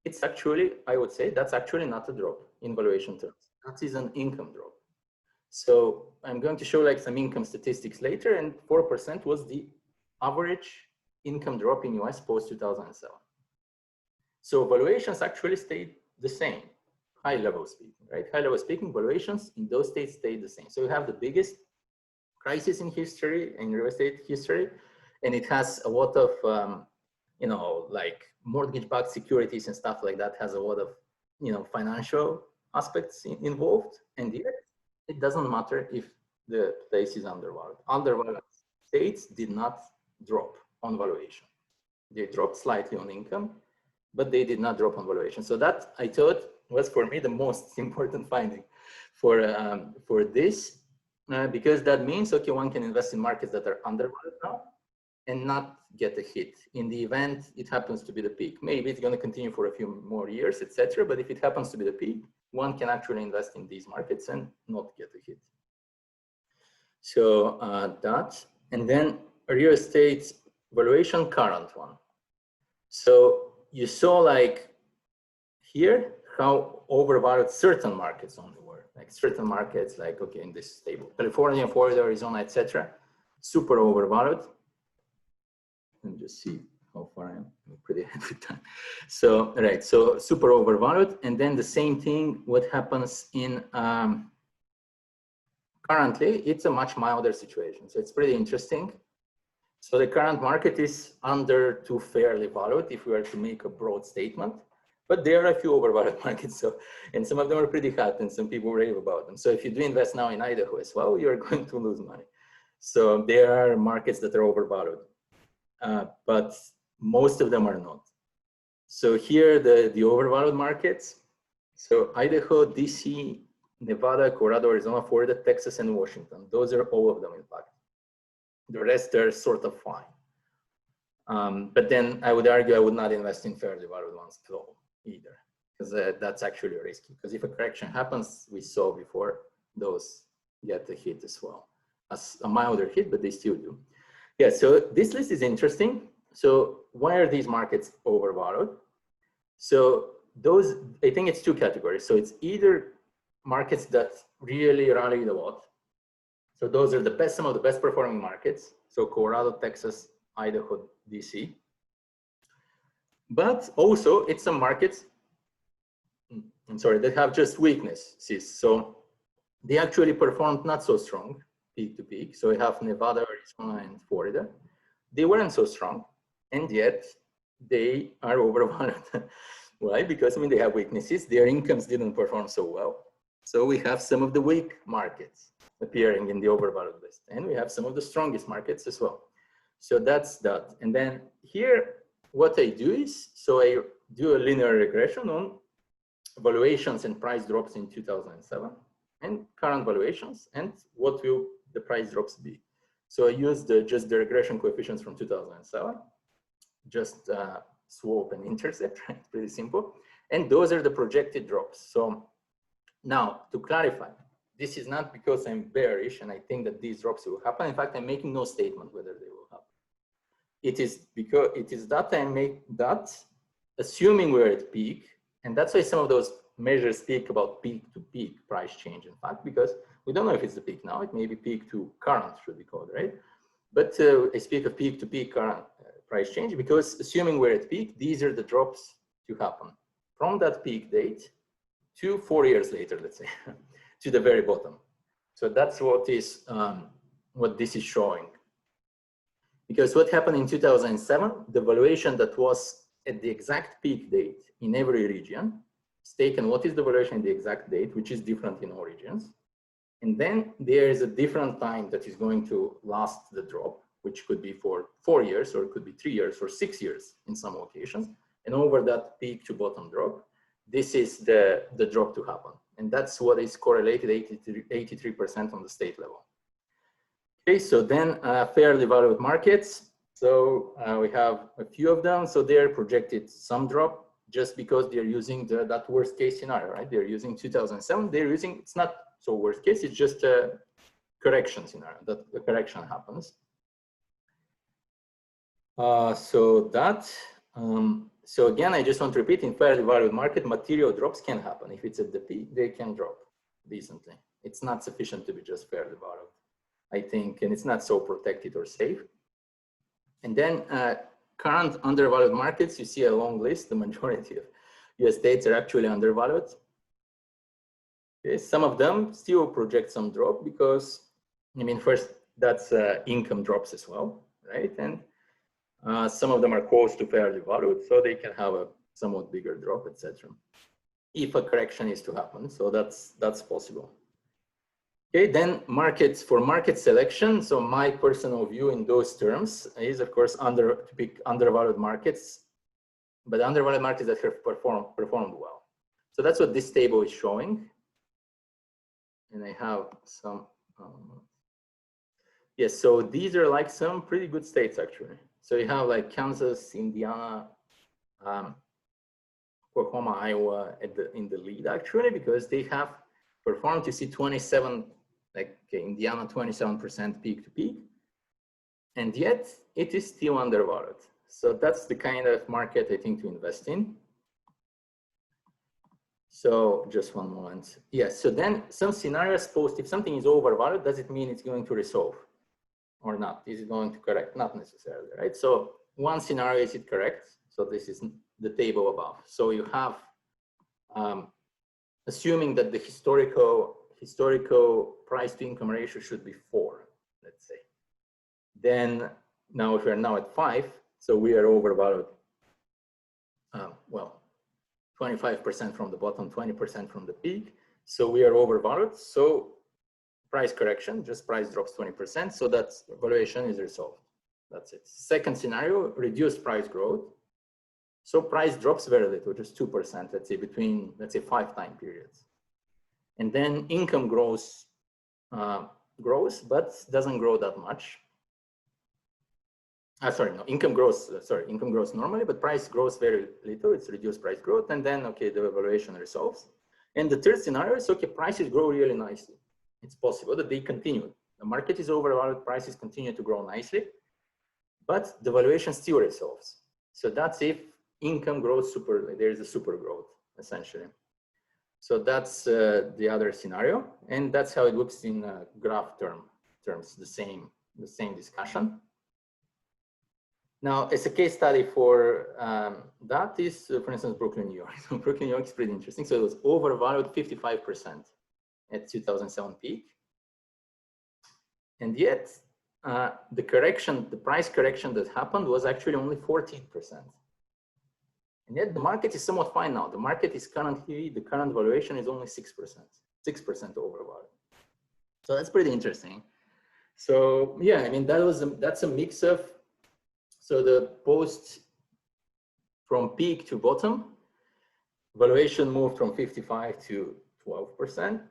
it's actually, I would say, that's actually not a drop in valuation terms. That is an income drop. So I'm going to show like some income statistics later, and 4% was the average income drop in US post 2007. So valuations actually stayed the same, high level speaking, right? High level speaking, valuations in those states stayed the same. So you have the biggest crisis in history, in real estate history, and it has a lot of, you know, like mortgage-backed securities and stuff like that, has a lot of, you know, financial aspects involved, and yet it doesn't matter if the place is undervalued. Undervalued states did not drop on valuation. They dropped slightly on income, but they did not drop on valuation. So that, I thought, was for me the most important finding for this, because that means, okay, one can invest in markets that are undervalued now and not get a hit. In the event it happens to be the peak, maybe it's going to continue for a few more years, etc. But if it happens to be the peak, one can actually invest in these markets and not get a hit. So that, and then real estate valuation, current one. So you saw like here how overvalued certain markets only were, like certain markets, like, okay, in this table, California, Florida, Arizona, etc., super overvalued. Let me just see how far I am. I'm pretty ahead of time. So, right, so super overvalued. And then the same thing, what happens in, currently, it's a much milder situation. So it's pretty interesting. So the current market is under to fairly valued if we were to make a broad statement, but there are a few overvalued markets. So, and some of them are pretty hot and some people rave about them. So if you do invest now in Idaho as well, you're going to lose money. So there are markets that are overvalued, but most of them are not. So here the overvalued markets. So Idaho, DC, Nevada, Colorado, Arizona, Florida, Texas, and Washington. Those are all of them, in fact. The rest are sort of fine. But then I would argue I would not invest in fairly valued ones at all either, because that's actually risky. Because if a correction happens, we saw before, those get a hit as well. As a milder hit, but they still do. Yeah, so this list is interesting. So why are these markets overvalued? So those, I think it's two categories. So it's either markets that really rallied a lot. So those are the best, some of the best performing markets. So Colorado, Texas, Idaho, DC. But also it's some markets, I'm sorry, that have just weaknesses. So they actually performed not so strong peak to peak. So we have Nevada, Arizona, and Florida. They weren't so strong, and yet they are overvalued. Why? Because I mean, they have weaknesses. Their incomes didn't perform so well. So we have some of the weak markets appearing in the overvalued list, and we have some of the strongest markets as well. So that's that. And then here, what I do is, so I do a linear regression on valuations and price drops in 2007 and current valuations, and what will the price drops be. So I use just the regression coefficients from 2007, just slope and intercept, right? Pretty simple. And those are the projected drops. So now, to clarify, this is not because I'm bearish and I think that these drops will happen. In fact, I'm making no statement whether they will happen. It is because it is that I make that assuming we're at peak, and that's why some of those measures speak about peak to peak price change, in fact, because we don't know if it's the peak now. It may be peak to current, should be called, right? But I speak of peak to peak current price change because assuming we're at peak, these are the drops to happen from that peak date to 4 years later, let's say, to the very bottom. So that's what is what this is showing. Because what happened in 2007, the valuation that was at the exact peak date in every region is taken. What is the valuation at the exact date, which is different in all regions. And then there is a different time that is going to last the drop, which could be for 4 years, or it could be 3 years or 6 years in some locations. And over that peak to bottom drop, this is the drop to happen. And that's what is correlated 83% on the state level. Okay, so then fairly valued markets. So we have a few of them. So they're projected some drop just because they're using that worst case scenario, right? They're using 2007. They're using, it's not so worst case, it's just a correction scenario, that the correction happens. So again, I just want to repeat, in fairly valued market, material drops can happen. If it's at the peak, they can drop decently. It's not sufficient to be just fairly valued, I think, and it's not so protected or safe. And then current undervalued markets, you see a long list. The majority of US states are actually undervalued. Okay, some of them still project some drop because, I mean, first, that's income drops as well, right? And some of them are close to fairly valued, so they can have a somewhat bigger drop, etc. if a correction is to happen. So that's possible. Okay, then markets, for market selection. So my personal view in those terms is, of course, to pick undervalued markets, but undervalued markets that have performed well. So that's what this table is showing. And I have some, yes, so these are like some pretty good states, actually. So you have like Kansas, Indiana, Oklahoma, Iowa in the lead, actually, because they have performed. You see 27, like Indiana, 27% peak to peak, and yet it is still undervalued. So that's the kind of market I think to invest in. So just one moment. Yes, so then some scenarios post, if something is overvalued, does it mean it's going to resolve or not? Is it going to correct? Not necessarily, right? So one scenario, is it correct? So this is the table above. So you have, assuming that the historical price to income ratio should be 4, let's say. Then now if we're now at 5, so we are overvalued, well, 25% from the bottom, 20% from the peak. So we are overvalued. So price correction, just price drops 20%. So that valuation is resolved. That's it. Second scenario, reduced price growth. So price drops very little, just 2%, let's say between, let's say 5 time periods. And then income grows, but doesn't grow that much. Income grows normally, but price grows very little. It's reduced price growth, and then, okay, the valuation resolves. And the third scenario is, okay, prices grow really nicely. It's possible that they continue. The market is overvalued, prices continue to grow nicely, but the valuation still resolves. So that's if income grows there's a super growth, essentially. So that's the other scenario, and that's how it looks in graph terms, the same discussion. Now, as a case study for that is, for instance, Brooklyn, New York. So Brooklyn, New York is pretty interesting. So it was overvalued 55% at 2007 peak. And yet, the price correction that happened was actually only 14%. And yet the market is somewhat fine now. The market is currently, the current valuation is only 6%. 6% overvalued. So that's pretty interesting. So yeah, I mean, that's a mix of, so the post from peak to bottom, valuation moved from 55 to 12%.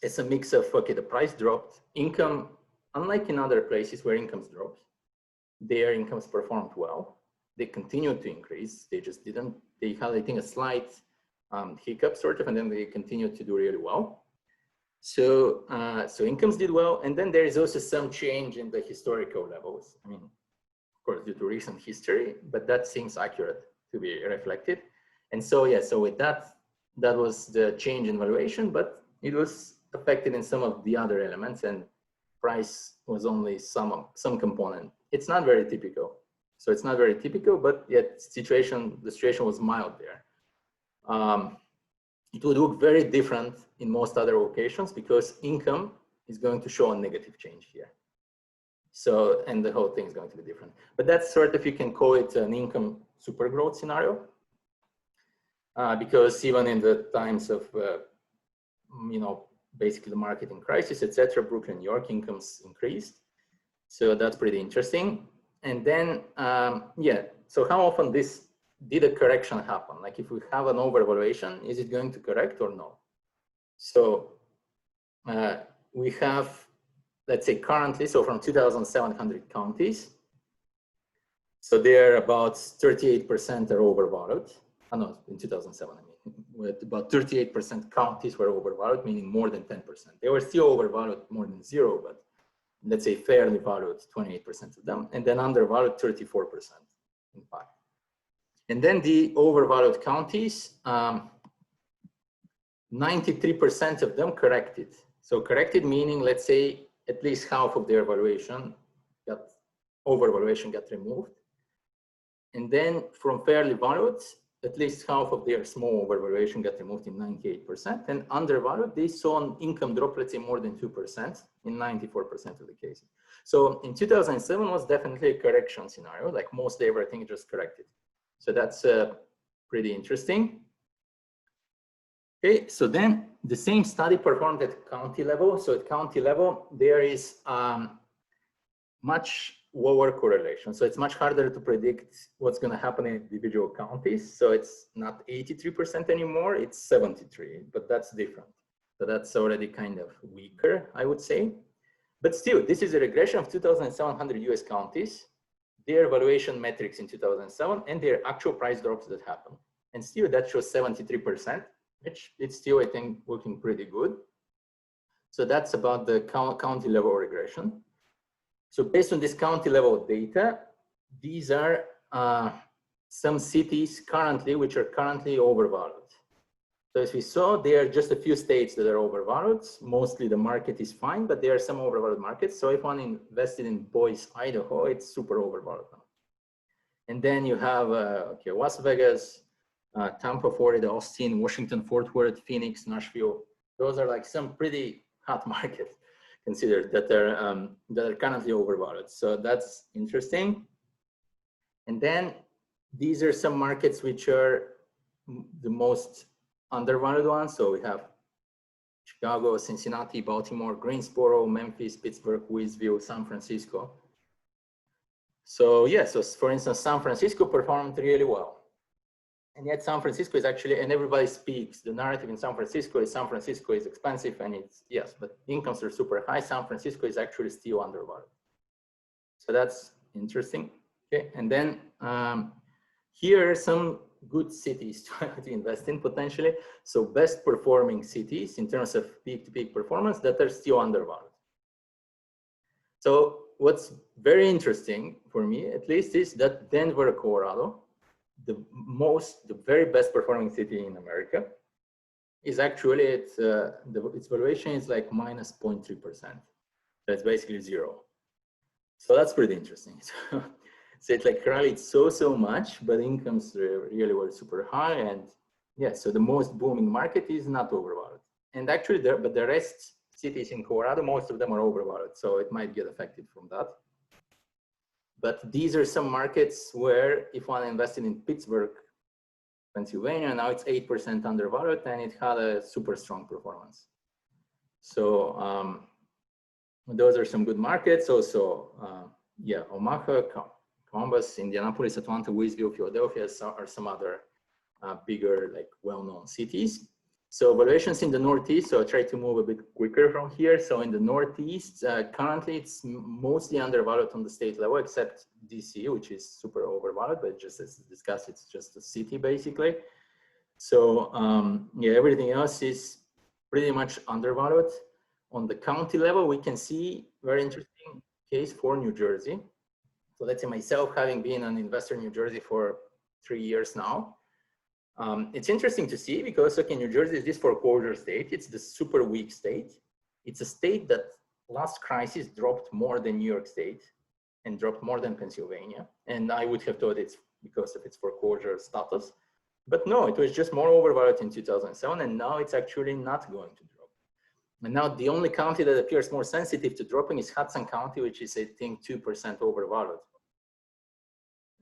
It's a mix of, okay, the price dropped, income, unlike in other places where incomes dropped, their incomes performed well. They continued to increase. They just didn't, they had, I think, a slight hiccup sort of, and then they continued to do really well. So, so incomes did well. And then there is also some change in the historical levels. I mean, of course, due to recent history, but that seems accurate to be reflected. And so, yeah, so with that, that was the change in valuation, but it was affected in some of the other elements, and price was only some component. It's not very typical. So it's not very typical, but yet the situation was mild there. It would look very different in most other locations because income is going to show a negative change here. So, and the whole thing is going to be different. But that's sort of, you can call it an income super growth scenario. Because even in the times of, you know, basically the market in crisis, etc., Brooklyn, New York incomes increased. So that's pretty interesting. And then, yeah, so how often did a correction happen? Like if we have an overvaluation, is it going to correct or no? So we have, let's say currently, so from 2,700 counties, so they're about 38% are overvalued. Oh, no, in 2007, I mean, with about 38% counties were overvalued, meaning more than 10%. They were still overvalued more than zero, but let's say fairly valued 28% of them, and then undervalued 34% in fact. And then the overvalued counties, 93% of them corrected. So corrected meaning, let's say at least half of their valuation overvaluation got removed. And then from fairly valued, at least half of their small overvaluation got removed in 98%, and undervalued, they saw an income drop, let's say more than 2% in 94% of the cases. So in 2007 was definitely a correction scenario, like mostly everything just corrected. So that's pretty interesting. Okay, so then the same study performed at county level. So at county level, there is much lower correlation. So it's much harder to predict what's going to happen in individual counties. So it's not 83% anymore, it's 73, but that's different. So that's already kind of weaker, I would say. But still, this is a regression of 2,700 US counties, their valuation metrics in 2007, and their actual price drops that happen. And still that shows 73%, which it's still, I think, looking pretty good. So that's about the county level regression. So based on this county level data, these are some cities currently, which are currently overvalued. So as we saw, there are just a few states that are overvalued. Mostly the market is fine, but there are some overvalued markets. So if one invested in Boise, Idaho, it's super overvalued now. And then you have okay, Las Vegas, Tampa, Florida, Austin, Washington, Fort Worth, Phoenix, Nashville. Those are like some pretty hot markets considered that are currently overvalued. So that's interesting. And then these are some markets which are the most undervalued ones. So we have Chicago, Cincinnati, Baltimore, Greensboro, Memphis, Pittsburgh, Louisville, San Francisco. So yeah, so for instance, San Francisco performed really well. And yet San Francisco is actually, and everybody speaks, the narrative in San Francisco is expensive, and it's, yes, but incomes are super high. San Francisco is actually still undervalued. So that's interesting. Okay, and then here are some good cities to invest in potentially. So best performing cities in terms of peak to peak performance that are still undervalued. So what's very interesting for me, at least, is that Denver, Colorado, the very best performing city in America, is actually its valuation is like minus 0.3%. That's basically zero. So that's pretty interesting. So it's like rallied so much, but incomes really were super high, and yeah, so the most booming market is not overvalued. And actually, but the rest cities in Colorado, most of them are overvalued, so it might get affected from that. But these are some markets where if one invested in Pittsburgh, Pennsylvania, now it's 8% undervalued, and it had a super strong performance. So those are some good markets. Also, yeah, Omaha, Columbus, Indianapolis, Atlanta, Louisville, Philadelphia are some other bigger, like well-known cities. So valuations in the Northeast, so I try to move a bit quicker from here. So in the Northeast, currently it's mostly undervalued on the state level, except DC, which is super overvalued, but just as discussed, it's just a city basically. So yeah, everything else is pretty much undervalued. On the county level, we can see very interesting case for New Jersey. So let's say myself, having been an investor in New Jersey for 3 years now, it's interesting to see because, okay, New Jersey is this foreclosure state. It's the super weak state. It's a state that last crisis dropped more than New York State and dropped more than Pennsylvania. And I would have thought it's because of its foreclosure status. But no, it was just more overvalued in 2007, and now it's actually not going to drop. And now the only county that appears more sensitive to dropping is Hudson County, which is, I think, 2% overvalued.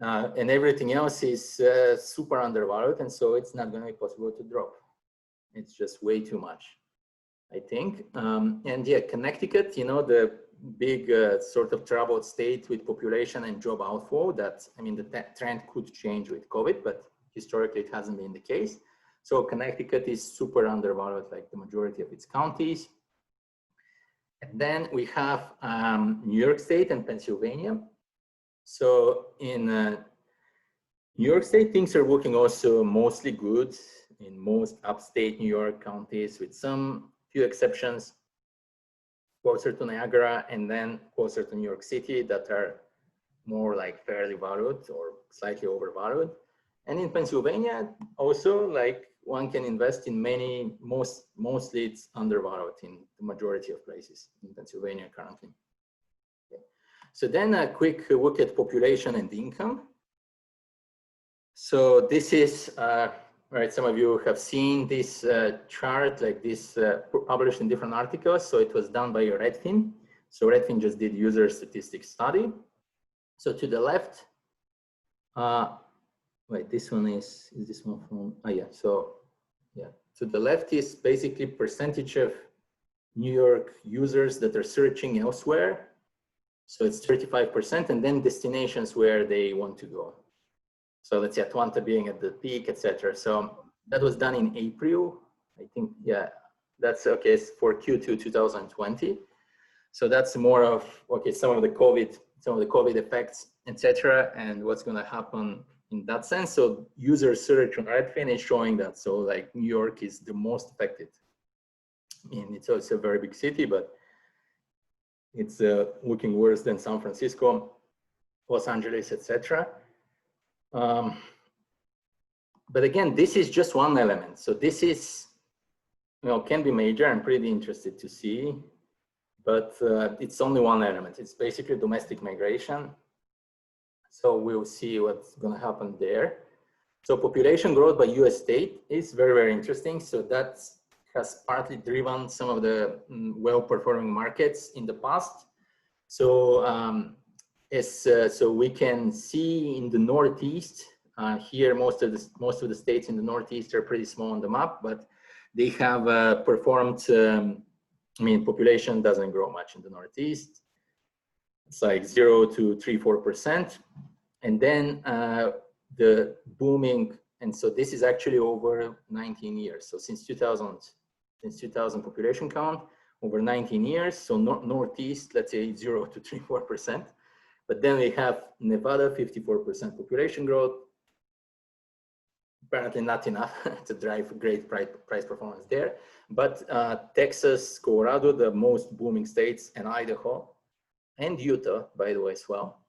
And everything else is super undervalued, and so it's not going to be possible to drop. It's just way too much, I think. And yeah, Connecticut, you know, the big sort of troubled state with population and job outflow, that, I mean, the trend could change with COVID, but historically it hasn't been the case. So Connecticut is super undervalued, like the majority of its counties. And then we have New York State and Pennsylvania. So in New York State, things are looking also mostly good in most upstate New York counties, with some few exceptions closer to Niagara and then closer to New York City that are more like fairly valued or slightly overvalued. And in Pennsylvania, also, like, one can invest in many, mostly it's undervalued in the majority of places in Pennsylvania currently. Okay. So then a quick look at population and income. So this is, right, some of you have seen this chart, like this published in different articles. So it was done by Redfin. So Redfin just did user statistics study. So to the left, wait, this one is this one from, oh yeah, so yeah. To the left is basically percentage of New York users that are searching elsewhere. So it's 35%, and then destinations where they want to go. So let's say Atlanta being at the peak, etc. So that was done in April, I think. Yeah, that's okay for Q2 2020. So that's more of, okay, some of the COVID effects, etc., and what's going to happen in that sense. So user search on Redfin is showing that. So like New York is the most affected. I mean, it's also a very big city, but it's looking worse than San Francisco, Los Angeles, etc. But again, this is just one element. So this is, you know, can be major. I'm pretty interested to see, but it's only one element. It's basically domestic migration. So we'll see what's going to happen there. So population growth by US state is very, very interesting. So that has partly driven some of the well-performing markets in the past. So so we can see in the Northeast, here most of the states in the Northeast are pretty small on the map, but they have performed, I mean, population doesn't grow much in the Northeast. It's like 0 to 3-4%. And then the booming, and so this is actually over 19 years. So since 2000 population count, over 19 years. So Northeast, let's say 0 to 3-4%. But then we have Nevada, 54% population growth. Apparently not enough to drive great price performance there. But Texas, Colorado, the most booming states, and Idaho, and Utah, by the way, as well,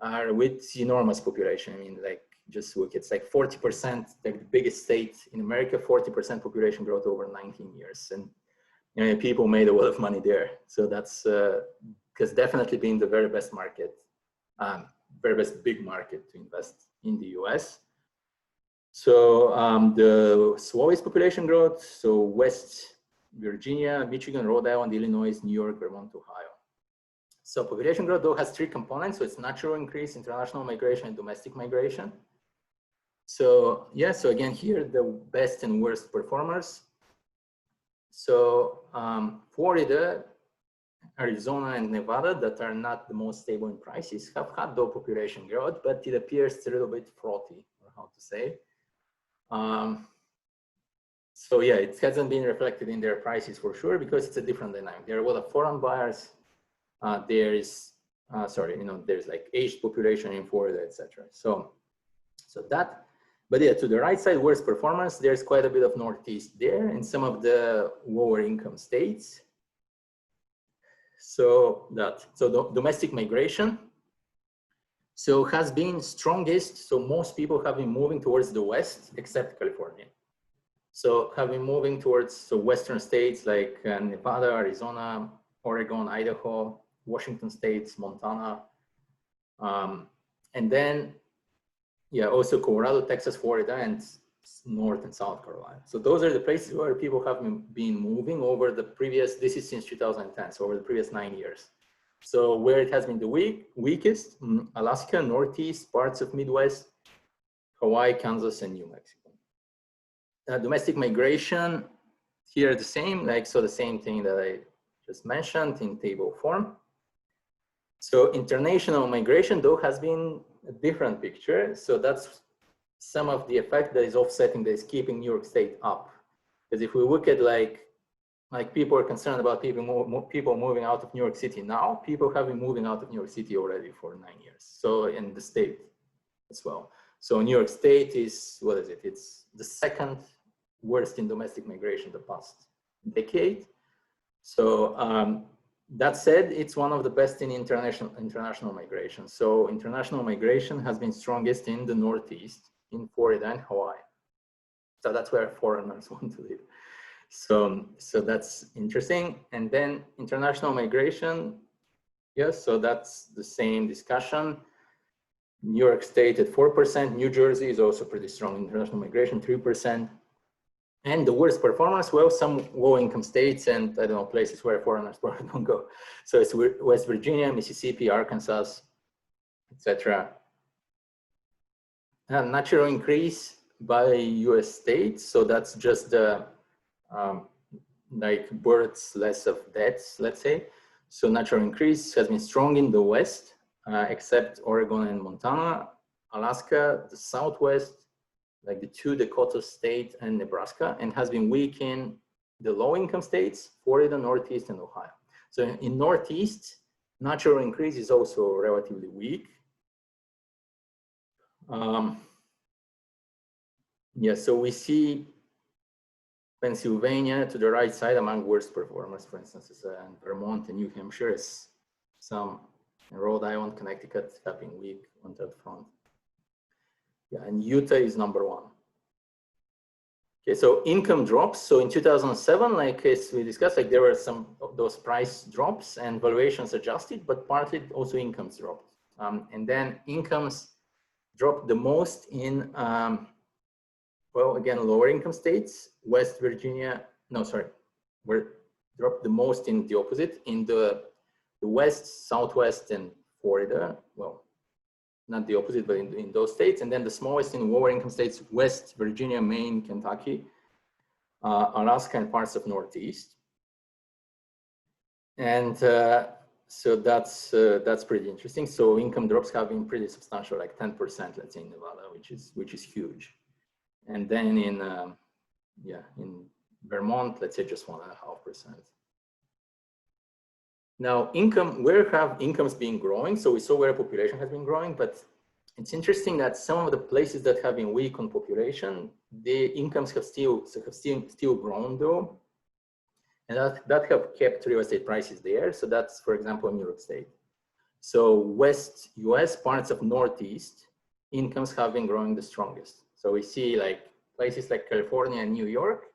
are with enormous population. I mean, like, just look, it's like 40%, like the biggest state in America, 40% population growth over 19 years. And, you know, people made a lot of money there. So that's has definitely been the very best market, very best big market to invest in the US. So the slowest population growth, so West Virginia, Michigan, Rhode Island, Illinois, New York, Vermont, Ohio. So population growth though has 3 components. So it's natural increase, international migration, and domestic migration. So yeah, so again here, the best and worst performers. So Florida, Arizona, and Nevada, that are not the most stable in prices, have had low population growth, but it appears it's a little bit frothy, or how to say. So yeah, it hasn't been reflected in their prices for sure, because it's a different dynamic. There are a lot of foreign buyers. There's like aged population in Florida, etc. So that, but yeah, to the right side, worst performance, there's quite a bit of Northeast there in some of the lower income states. So the domestic migration, so has been strongest. So most people have been moving towards the West, except California. So have been moving towards Western states like Nevada, Arizona, Oregon, Idaho, Washington states, Montana. And then, yeah, also Colorado, Texas, Florida, and North and South Carolina. So those are the places where people have been moving over the previous, this is since 2010, so over the previous 9 years. So where it has been the weakest, Alaska, Northeast, parts of Midwest, Hawaii, Kansas, and New Mexico. Domestic migration, here the same, so the same thing that I just mentioned in table form. So international migration, though, has been a different picture. So that's some of the effect that is offsetting, that is keeping New York State up. Because if we look at like people are concerned about people moving out of New York City now, people have been moving out of New York City already for 9 years. So in the state as well. So New York State is, what is it? It's the second worst in domestic migration the past decade. So that said, it's one of the best in international migration. So international migration has been strongest in the Northeast, in Florida and Hawaii. So that's where foreigners want to live. So that's interesting. And then international migration, yes, so that's the same discussion. New York State at 4%, New Jersey is also pretty strong in international migration, 3%. And the worst performance, well, some low income states and I don't know, places where foreigners probably don't go. So it's West Virginia, Mississippi, Arkansas, etc. Natural increase by US states. So that's just the like births, less of deaths, let's say. So natural increase has been strong in the West, except Oregon and Montana, Alaska, the Southwest, like the 2 Dakota state and Nebraska, and has been weak in the low income states, Florida, Northeast, and Ohio. So in Northeast, natural increase is also relatively weak. Yeah, so we see Pennsylvania to the right side among worst performers, for instance, and Vermont and New Hampshire, is some Rhode Island, Connecticut have been weak on that front. Yeah, and Utah is number 1. Okay, so income drops. So in 2007, like as we discussed, like there were some of those price drops and valuations adjusted, but partly also incomes dropped. And then incomes dropped the most in, well, again, lower income states, West Virginia, no, sorry, were dropped the most in the opposite, in the West, Southwest, and Florida. Well, not the opposite, but in those states. And then the smallest in lower income states, West Virginia, Maine, Kentucky, Alaska, and parts of Northeast. And so that's pretty interesting. So income drops have been pretty substantial, like 10%, let's say in Nevada, which is huge. And then in Vermont, let's say just 1.5%. Now, where have incomes been growing? So we saw where population has been growing, but it's interesting that some of the places that have been weak on population, the incomes have still grown though, and that have kept real estate prices there. So that's, for example, New York State. So West US, parts of Northeast, incomes have been growing the strongest. So we see like places like California and New York,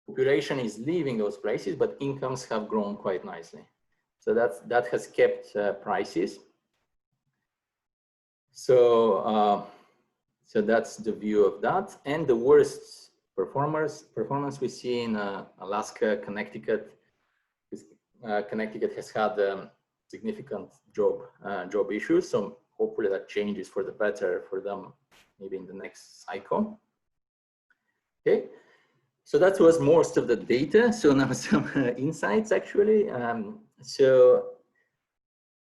population is leaving those places, but incomes have grown quite nicely. So that has kept prices. So so that's the view of that. And the worst performance we see in Alaska, Connecticut. Connecticut has had significant job issues. So hopefully that changes for the better for them, maybe in the next cycle. Okay. So that was most of the data. So now some insights actually. So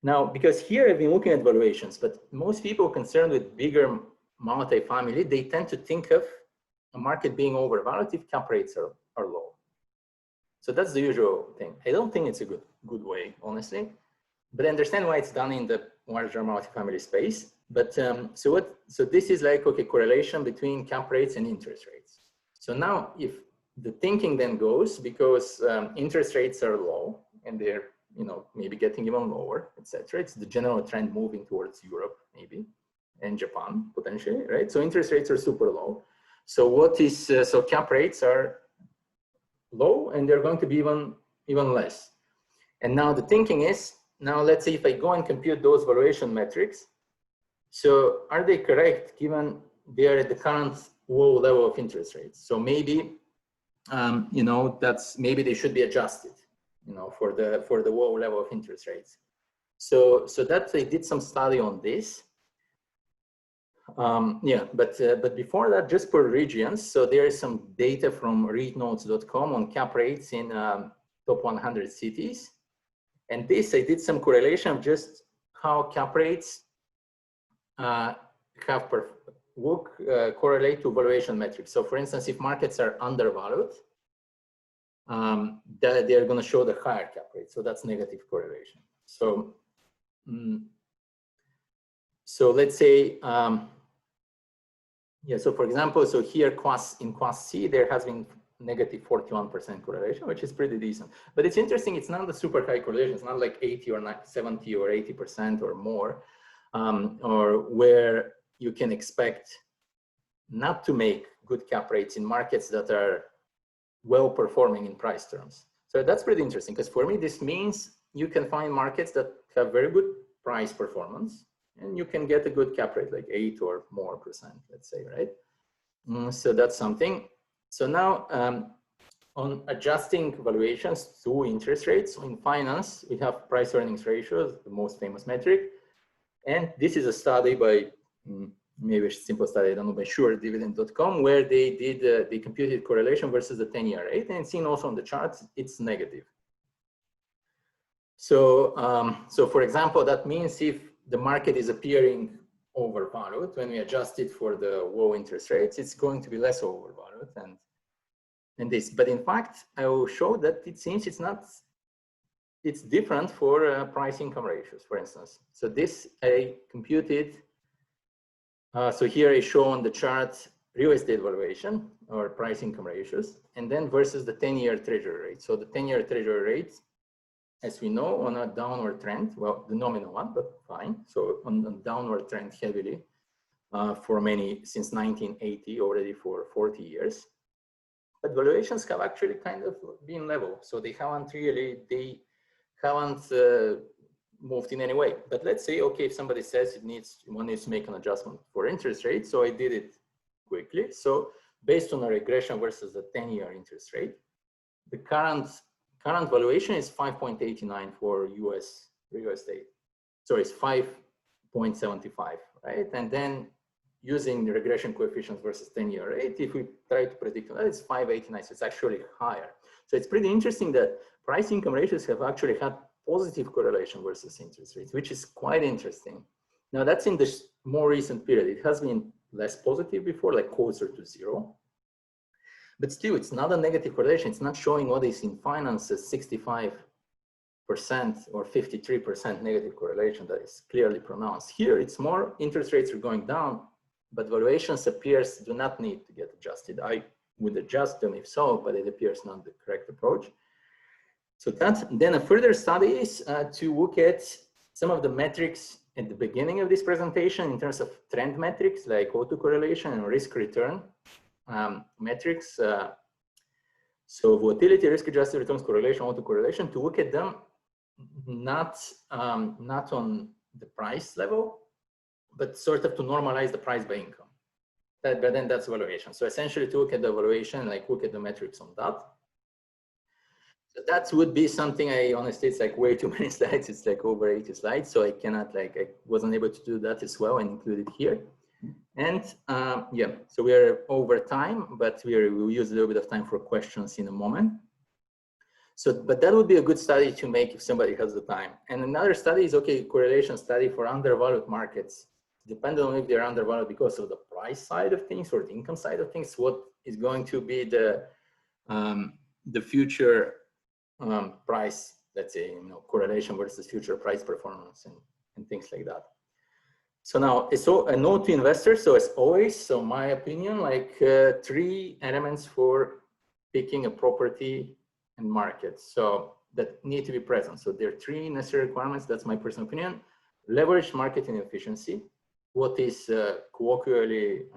now, because here I've been looking at valuations, but most people concerned with bigger multifamily, they tend to think of a market being overvalued if cap rates are low. So that's the usual thing. I don't think it's a good way, honestly, but I understand why it's done in the larger multifamily space. But so this is like, okay, correlation between cap rates and interest rates. So now if the thinking then goes, because interest rates are low and they're, you know, maybe getting even lower, etc. It's the general trend moving towards Europe, maybe, and Japan potentially, right? So interest rates are super low. So what is so cap rates are low, and they're going to be even less. And now the thinking is, now let's say if I go and compute those valuation metrics, so are they correct given they are at the current low level of interest rates? So maybe you know, that's maybe they should be adjusted, you know, for the low level of interest rates. So that I did some study on this. Yeah, but before that, just per regions. So there is some data from readnotes.com on cap rates in top 100 cities. And this, I did some correlation of just how cap rates correlate to valuation metrics. So for instance, if markets are undervalued, that they're going to show the higher cap rate. So that's negative correlation. So, so let's say, yeah, so for example, so here in class C, there has been negative 41% correlation, which is pretty decent. But it's interesting, it's not the super high correlation. It's not like 80 or 70 or 80% or more, or where you can expect not to make good cap rates in markets that are well performing in price terms. So that's pretty interesting, because for me, this means you can find markets that have very good price performance, and you can get a good cap rate, like 8 or more %, let's say, right? So that's something. So now on adjusting valuations to interest rates, in finance, we have price earnings ratios, the most famous metric. And this is a study by, maybe a simple study, I don't know, by SureDividend.com, where they did, they computed correlation versus the 10-year rate, and seen also on the charts, it's negative. So, so for example, that means if the market is appearing overvalued, when we adjust it for the low interest rates, it's going to be less overvalued and this. But in fact, I will show that it seems it's not, it's different for price income ratios, for instance. So this I computed. So here I show on the chart real estate valuation or price income ratios, and then versus the 10-year treasury rate. So the 10-year treasury rate, as we know, on a downward trend, well, the nominal one, but fine. So on a downward trend heavily for many, since 1980, already for 40 years. But valuations have actually kind of been level. So they haven't moved in any way. But let's say, okay, if somebody says one needs to make an adjustment for interest rate. So I did it quickly. So based on a regression versus the 10-year interest rate, the current valuation is 5.89 for US real estate. So it's 5.75, right? And then using the regression coefficients versus 10-year rate, if we try to predict that, it's 5.89, so it's actually higher. So it's pretty interesting that price income ratios have actually had positive correlation versus interest rates, which is quite interesting. Now that's in the more recent period. It has been less positive before, like closer to 0. But still, it's not a negative correlation. It's not showing what is in finance as 65% or 53% negative correlation that is clearly pronounced. Here, it's more interest rates are going down, but valuations appears do not need to get adjusted. I would adjust them if so, but it appears not the correct approach. So that, then a further study is to look at some of the metrics at the beginning of this presentation in terms of trend metrics like autocorrelation and risk return metrics. So volatility, risk-adjusted returns correlation, autocorrelation, to look at them not on the price level, but sort of to normalize the price by income. But then that's valuation. So essentially to look at the valuation, like look at the metrics on that. So that would be something honestly, it's like way too many slides. It's like over 80 slides. So I cannot I wasn't able to do that as well and include it here. And yeah, so we are over time, but we'll use a little bit of time for questions in a moment. So, but that would be a good study to make if somebody has the time. And another study is, okay, correlation study for undervalued markets. Depending on if they're undervalued because of the price side of things or the income side of things, what is going to be the future price, let's say, correlation versus future price performance and things like that. So now, so a note to investors. So as always, so my opinion, like 3 elements for picking a property and market. So that need to be present. So there are 3 necessary requirements. That's my personal opinion. Leverage marketing efficiency, what is colloquially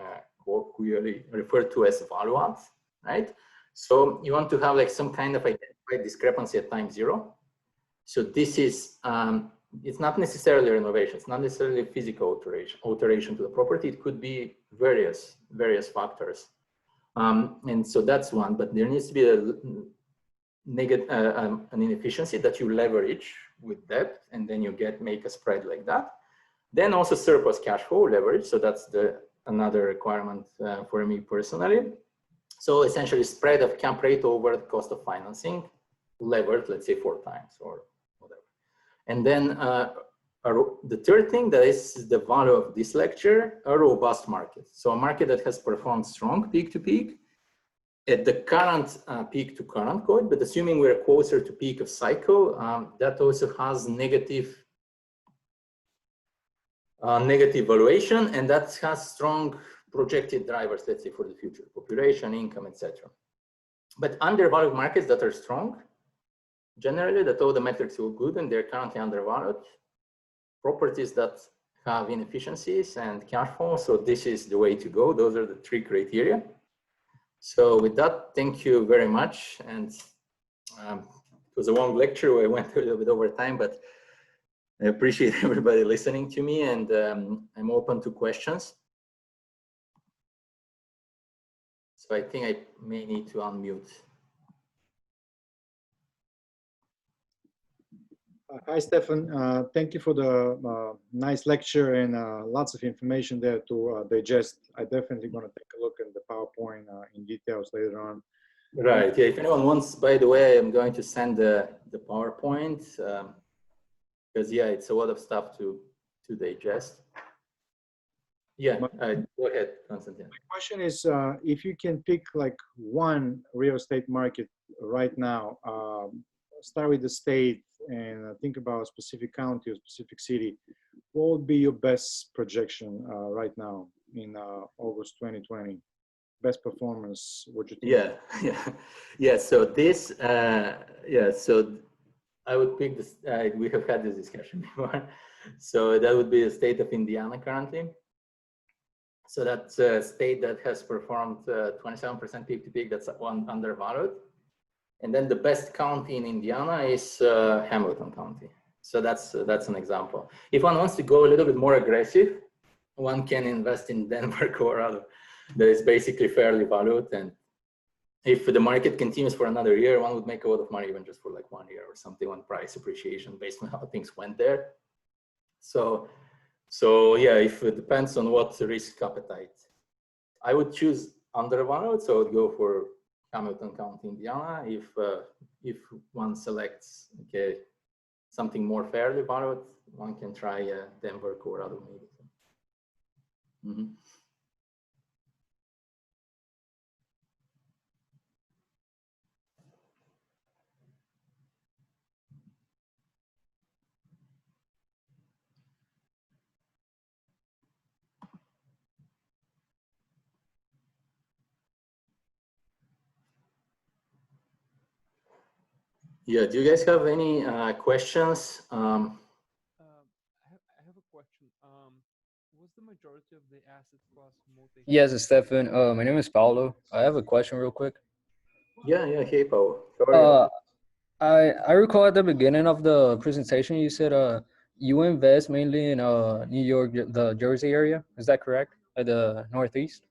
referred to as value add, right? So you want to have like some kind of identified discrepancy at time 0. So this is, it's not necessarily renovation. It's not necessarily physical alteration to the property. It could be various factors. And so that's one, but there needs to be an inefficiency that you leverage with debt, and then you make a spread like that. Then also surplus cash flow leverage. So that's another requirement for me personally. So essentially spread of cap rate over the cost of financing levered, let's say 4 times or whatever. And then the third thing that is the value of this lecture, a robust market. So a market that has performed strong peak to peak at the current peak to current quote, but assuming we're closer to peak of cycle, that also has negative valuation, and that has strong projected drivers, let's say, for the future, population, income, etc. But undervalued markets that are strong, generally that all the metrics look good and they're currently undervalued, properties that have inefficiencies and cash flow, so this is the way to go. Those are the 3 criteria. So with that, thank you very much. And it was a long lecture. I went a little bit over time, but I appreciate everybody listening to me, and I'm open to questions. So I think I may need to unmute. Hi, Stefan. Thank you for the nice lecture and lots of information there to digest. I definitely going to take a look at the PowerPoint in details later on. Right. Yeah. If anyone wants, by the way, I'm going to send the PowerPoint because yeah, it's a lot of stuff to digest. Yeah. Go ahead, Konstantin. My question is, if you can pick like one real estate market right now, start with the state and think about a specific county or specific city, what would be your best projection right now in August 2020? Best performance, what you think? Yeah. So this, so I would pick this, we have had this discussion before. So that would be the state of Indiana currently. So that's a state that has performed 27% peak to peak, that's one undervalued. And then the best county in Indiana is Hamilton County. So that's an example. If one wants to go a little bit more aggressive, one can invest in Denver, Colorado. That is basically fairly valued. And if the market continues for another year, one would make a lot of money even just for like 1 year or something on price appreciation based on how things went there. So yeah, if it depends on what risk appetite. I would choose undervalued, so I would go for Hamilton County, Indiana. If one selects something more fairly valued, one can try Denver, Colorado, maybe. Mm-hmm. Yeah, do you guys have any questions? I have a question. Was the majority of the asset class multi? Yes, Stefan. My name is Paulo. I have a question real quick. Yeah. Hey, Paulo. How are you? I recall at the beginning of the presentation you said you invest mainly in New York, the Jersey area. Is that correct? At the Northeast?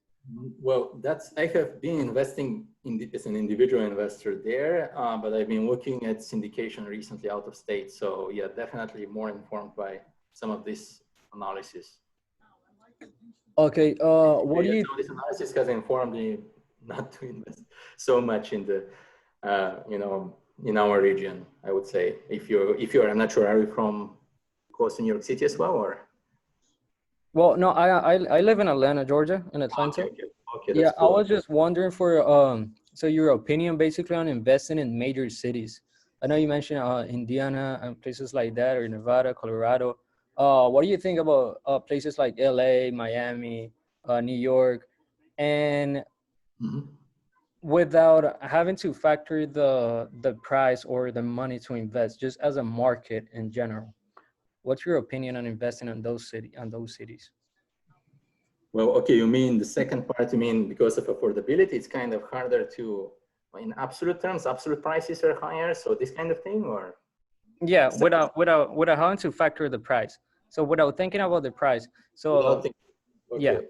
Well, I have been investing as an individual investor there, but I've been looking at syndication recently out of state. So yeah, definitely more informed by some of this analysis. Okay. What do Yeah, you? so this analysis has informed me not to invest so much in the, in our region. I would say, if you're, I'm not sure, are you from close to New York City as well, or? Well, no, I live in Atlanta, Georgia, in Atlanta. Okay, Yeah, that's cool. I was just wondering for so your opinion basically on investing in major cities. I know you mentioned Indiana and places like that, or Nevada, Colorado. What do you think about places like LA, Miami, New York, and Mhm. without having to factor the price or the money to invest, just as a market in general? What's your opinion on investing in those cities? Well, okay, you mean the second part, you mean because of affordability, it's kind of harder to, in absolute terms, absolute prices are higher, so this kind of thing, or? Yeah, without having to factor the price. So without thinking about the price. Without So thinking, yeah. okay.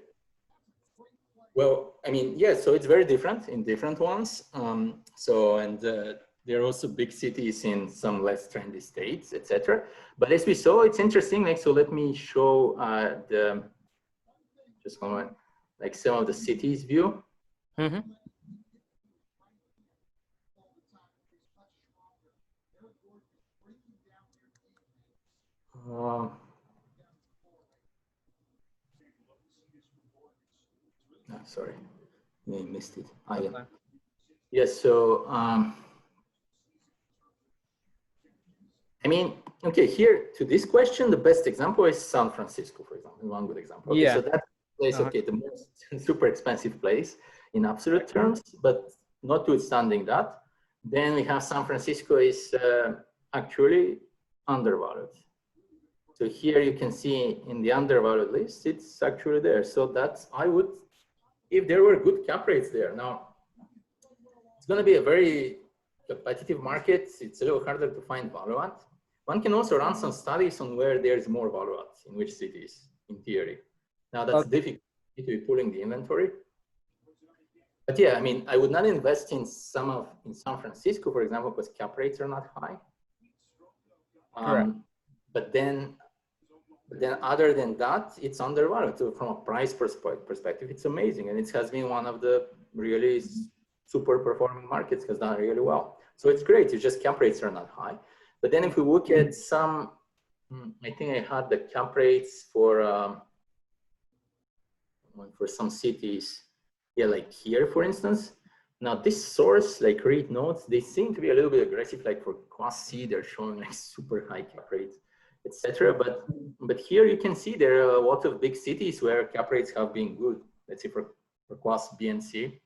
Well, I mean, yeah, so it's very different in different ones. There are also big cities in some less trendy states, etc. But as we saw, it's interesting. Like, so let me show just one moment, like some of the cities view. Mm-hmm. Sorry, I missed it. Ah, yeah. Okay. Yes, so I mean, okay, here to this question, the best example is San Francisco, for example, one good example. Okay, Yeah. so that place, okay, the most super expensive place in absolute terms, but notwithstanding that, then we have San Francisco is actually undervalued. So here you can see in the undervalued list, it's actually there. So that's, I would, if there were good cap rates there. Now, it's going to be a very competitive market. It's a little harder to find value at. One can also run some studies on where there's more value at, in which cities, in theory. Now, that's difficult to be pulling the inventory. But yeah, I mean, I would not invest in in San Francisco, for example, because cap rates are not high. But then other than that, it's undervalued. So from a price perspective, it's amazing. And it has been one of the really super performing markets, has done really well. So it's great. It's just cap rates are not high. But then if we look at some, I think I had the cap rates for some cities. Yeah, like here, for instance. Now this source, like read notes, they seem to be a little bit aggressive. Like for Class C, they're showing like super high cap rates, etc. But here you can see there are a lot of big cities where cap rates have been good. Let's say for Class B and C.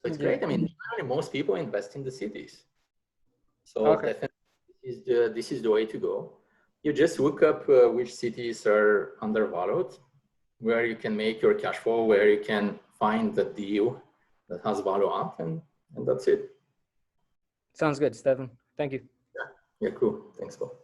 So it's great. I mean, most people invest in the cities. So definitely this is the way to go. You just look up which cities are undervalued, where you can make your cash flow, where you can find the deal that has value up, and that's it. Sounds good, Stefan. Thank you. Yeah, cool. Thanks, Paul.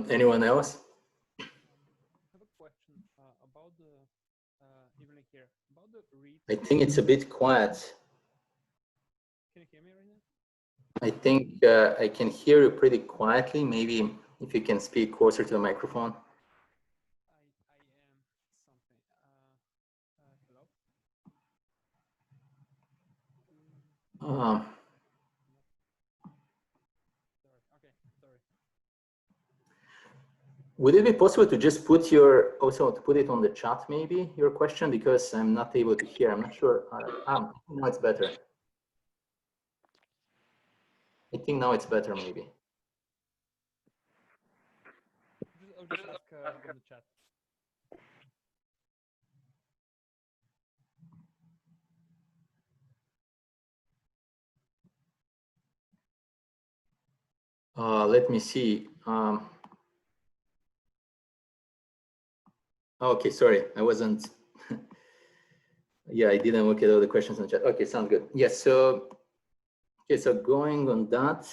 Anyone else? I have a question about the even like here about the REIT. I think it's a bit quiet. Can you hear me right now? I think I can hear you pretty quietly. Maybe if you can speak closer to the microphone. I am something. Hello. Sorry. Okay. Sorry. Would it be possible to just put also to put it on the chat, maybe, your question, because I'm not able to hear. I'm not sure. Now it's better. I think now it's better, maybe. I'll just ask on the chat. Let me see. Okay, sorry, I wasn't. Yeah, I didn't look at all the questions in the chat. Okay, sounds good. Yes, so Okay, so going on that.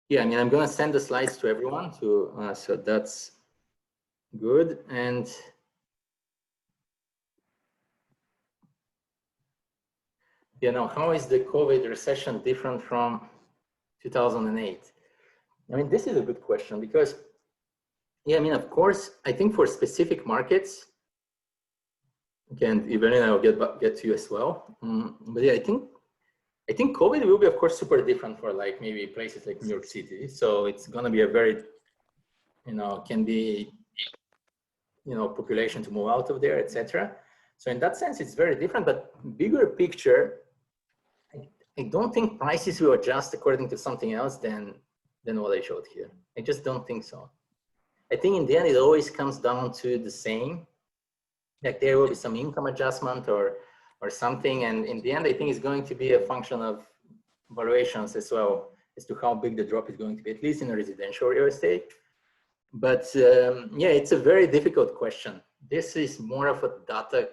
Yeah, I mean, I'm going to send the slides to everyone, so that's good. And you know, how is the COVID recession different from 2008? I mean, this is a good question because, yeah, I mean, of course, I think for specific markets, again, Evelyn, I'll get to you as well. But yeah, I think COVID will be, of course, super different for like maybe places like New York City. So it's going to be a very, you know, can be, you know, population to move out of there, etc. So in that sense, it's very different. But bigger picture, I don't think prices will adjust according to something else than what I showed here. I just don't think so. I think in the end, it always comes down to the same. Like there will be some income adjustment or something. And in the end, I think it's going to be a function of valuations as well as to how big the drop is going to be, at least in residential real estate. But yeah, it's a very difficult question. This is more of a data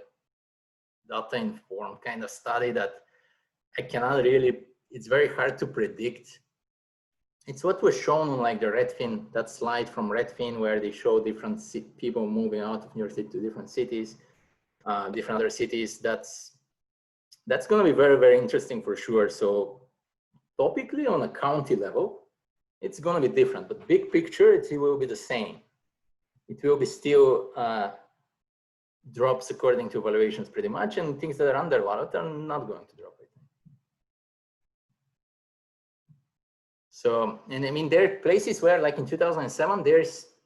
informed kind of study that I cannot really, it's very hard to predict. It's what was shown on like the Redfin, that slide from Redfin where they show different people moving out of New York City to different cities, different other cities. That's going to be very, very interesting for sure. So topically on a county level, it's going to be different, but big picture, it will be the same. It will be still drops according to valuations pretty much, and things that are undervalued are not going to drop. So, and I mean, there are places where like in 2007,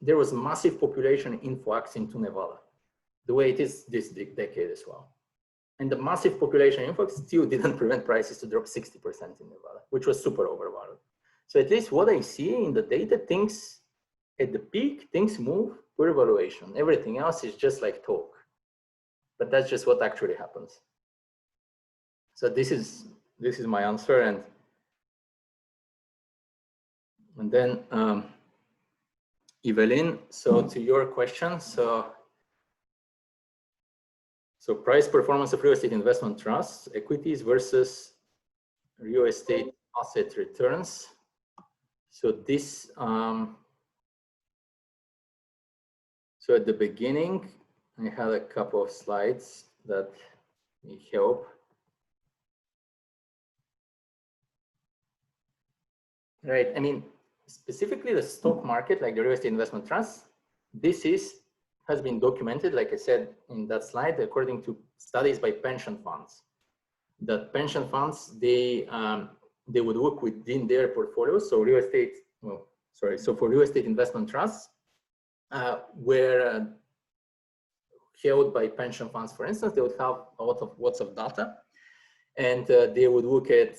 there was massive population influx into Nevada, the way it is this decade as well. And the massive population influx still didn't prevent prices to drop 60% in Nevada, which was super overvalued. So at least what I see in the data, things at the peak, things move per valuation. Everything else is just like talk. But that's just what actually happens. So this is my answer. And then Evelyn, so to your question, so price performance of real estate investment trusts, equities versus real estate asset returns. So this, so at the beginning, I had a couple of slides that may help. Right, I mean, specifically the stock market, like the real estate investment trusts, this has been documented, like I said in that slide, according to studies by pension funds. That pension funds, they would look within their portfolios. So real estate, so for real estate investment trusts, were held by pension funds, for instance, they would have lots of data, and they would look at,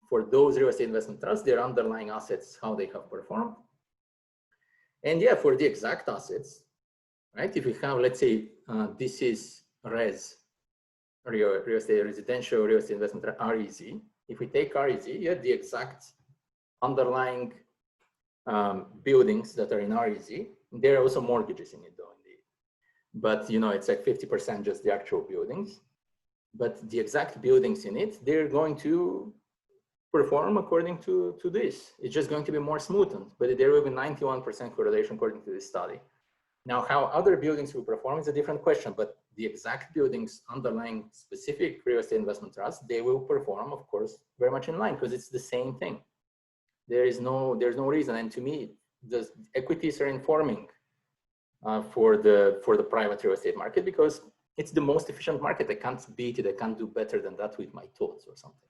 for those real estate investment trusts, their underlying assets, how they have performed. And yeah, for the exact assets, right? If we have, let's say, this is real estate, residential real estate investment, REZ. If we take REZ, you have the exact underlying buildings that are in REZ. There are also mortgages in it, though, indeed. But you know, it's like 50% just the actual buildings. But the exact buildings in it, they're going to perform according to this. It's just going to be more smoothened, but there will be 91% correlation according to this study. Now, how other buildings will perform is a different question, but the exact buildings underlying specific real estate investment trusts, they will perform, of course, very much in line because it's the same thing. There's no reason, and to me, the equities are informing for the private real estate market because it's the most efficient market. I can't beat it. I can't do better than that with my thoughts or something.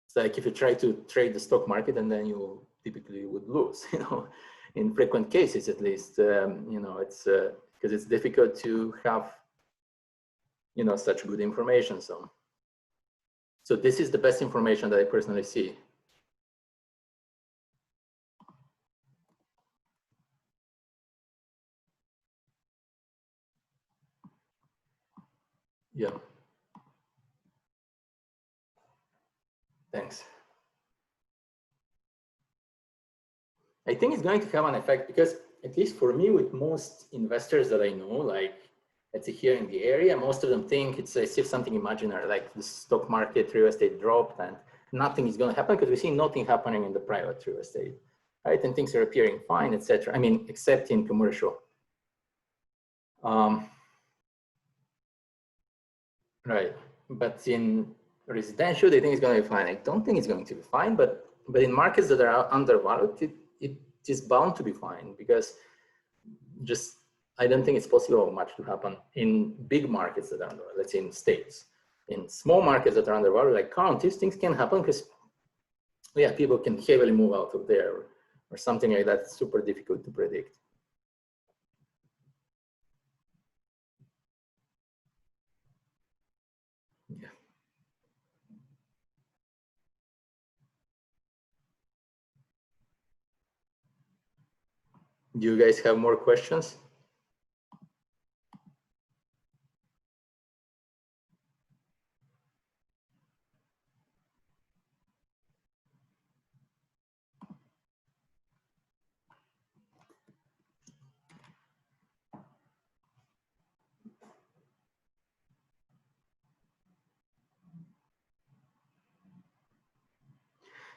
It's like if you try to trade the stock market and then you typically would lose, you know, in frequent cases at least, you know, it's because it's difficult to have, you know, such good information. So this is the best information that I personally see. Yeah. Thanks. I think it's going to have an effect because, at least for me, with most investors that I know, like let's say here in the area, most of them think it's as if something imaginary, like the stock market, real estate dropped and nothing is going to happen, because we see nothing happening in the private real estate, right? And things are appearing fine, etc. I mean, except in commercial. Right, but in residential, they think it's going to be fine. I don't think it's going to be fine, but in markets that are undervalued, it is bound to be fine, because just I don't think it's possible much to happen in big markets that are undervalued, let's say in states. In small markets that are undervalued, like counties, things can happen because, yeah, people can heavily move out of there or something like that. It's super difficult to predict. Yeah. Do you guys have more questions?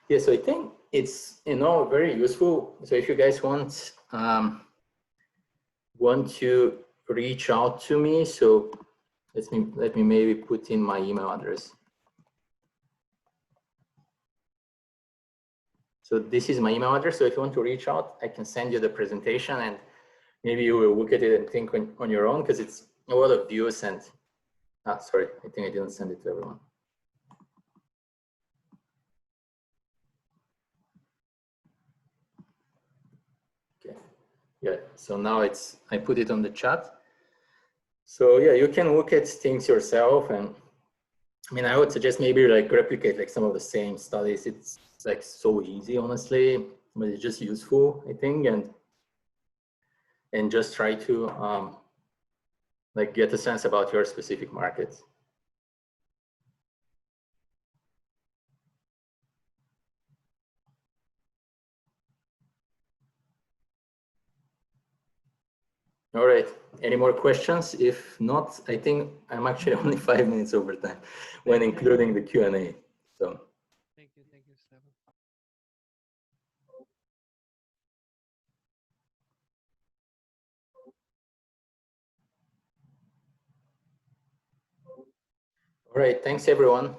Yeah, so I think it's, very useful. So if you guys want to reach out to me, so let me maybe put in my email address. So this is my email address. So if you want to reach out, I can send you the presentation and maybe you will look at it and think on your own, because it's a lot of views and, sorry, I think I didn't send it to everyone. Okay, yeah, so now I put it on the chat. So yeah, you can look at things yourself, and I mean, I would suggest maybe like replicate like some of the same studies. It's like so easy, honestly, but it's just useful, I think, and just try to like get a sense about your specific markets. All right, any more questions? If not, I think I'm actually only 5 minutes over time when including the Q&A. So Thank you, Stefan. all right, thanks everyone.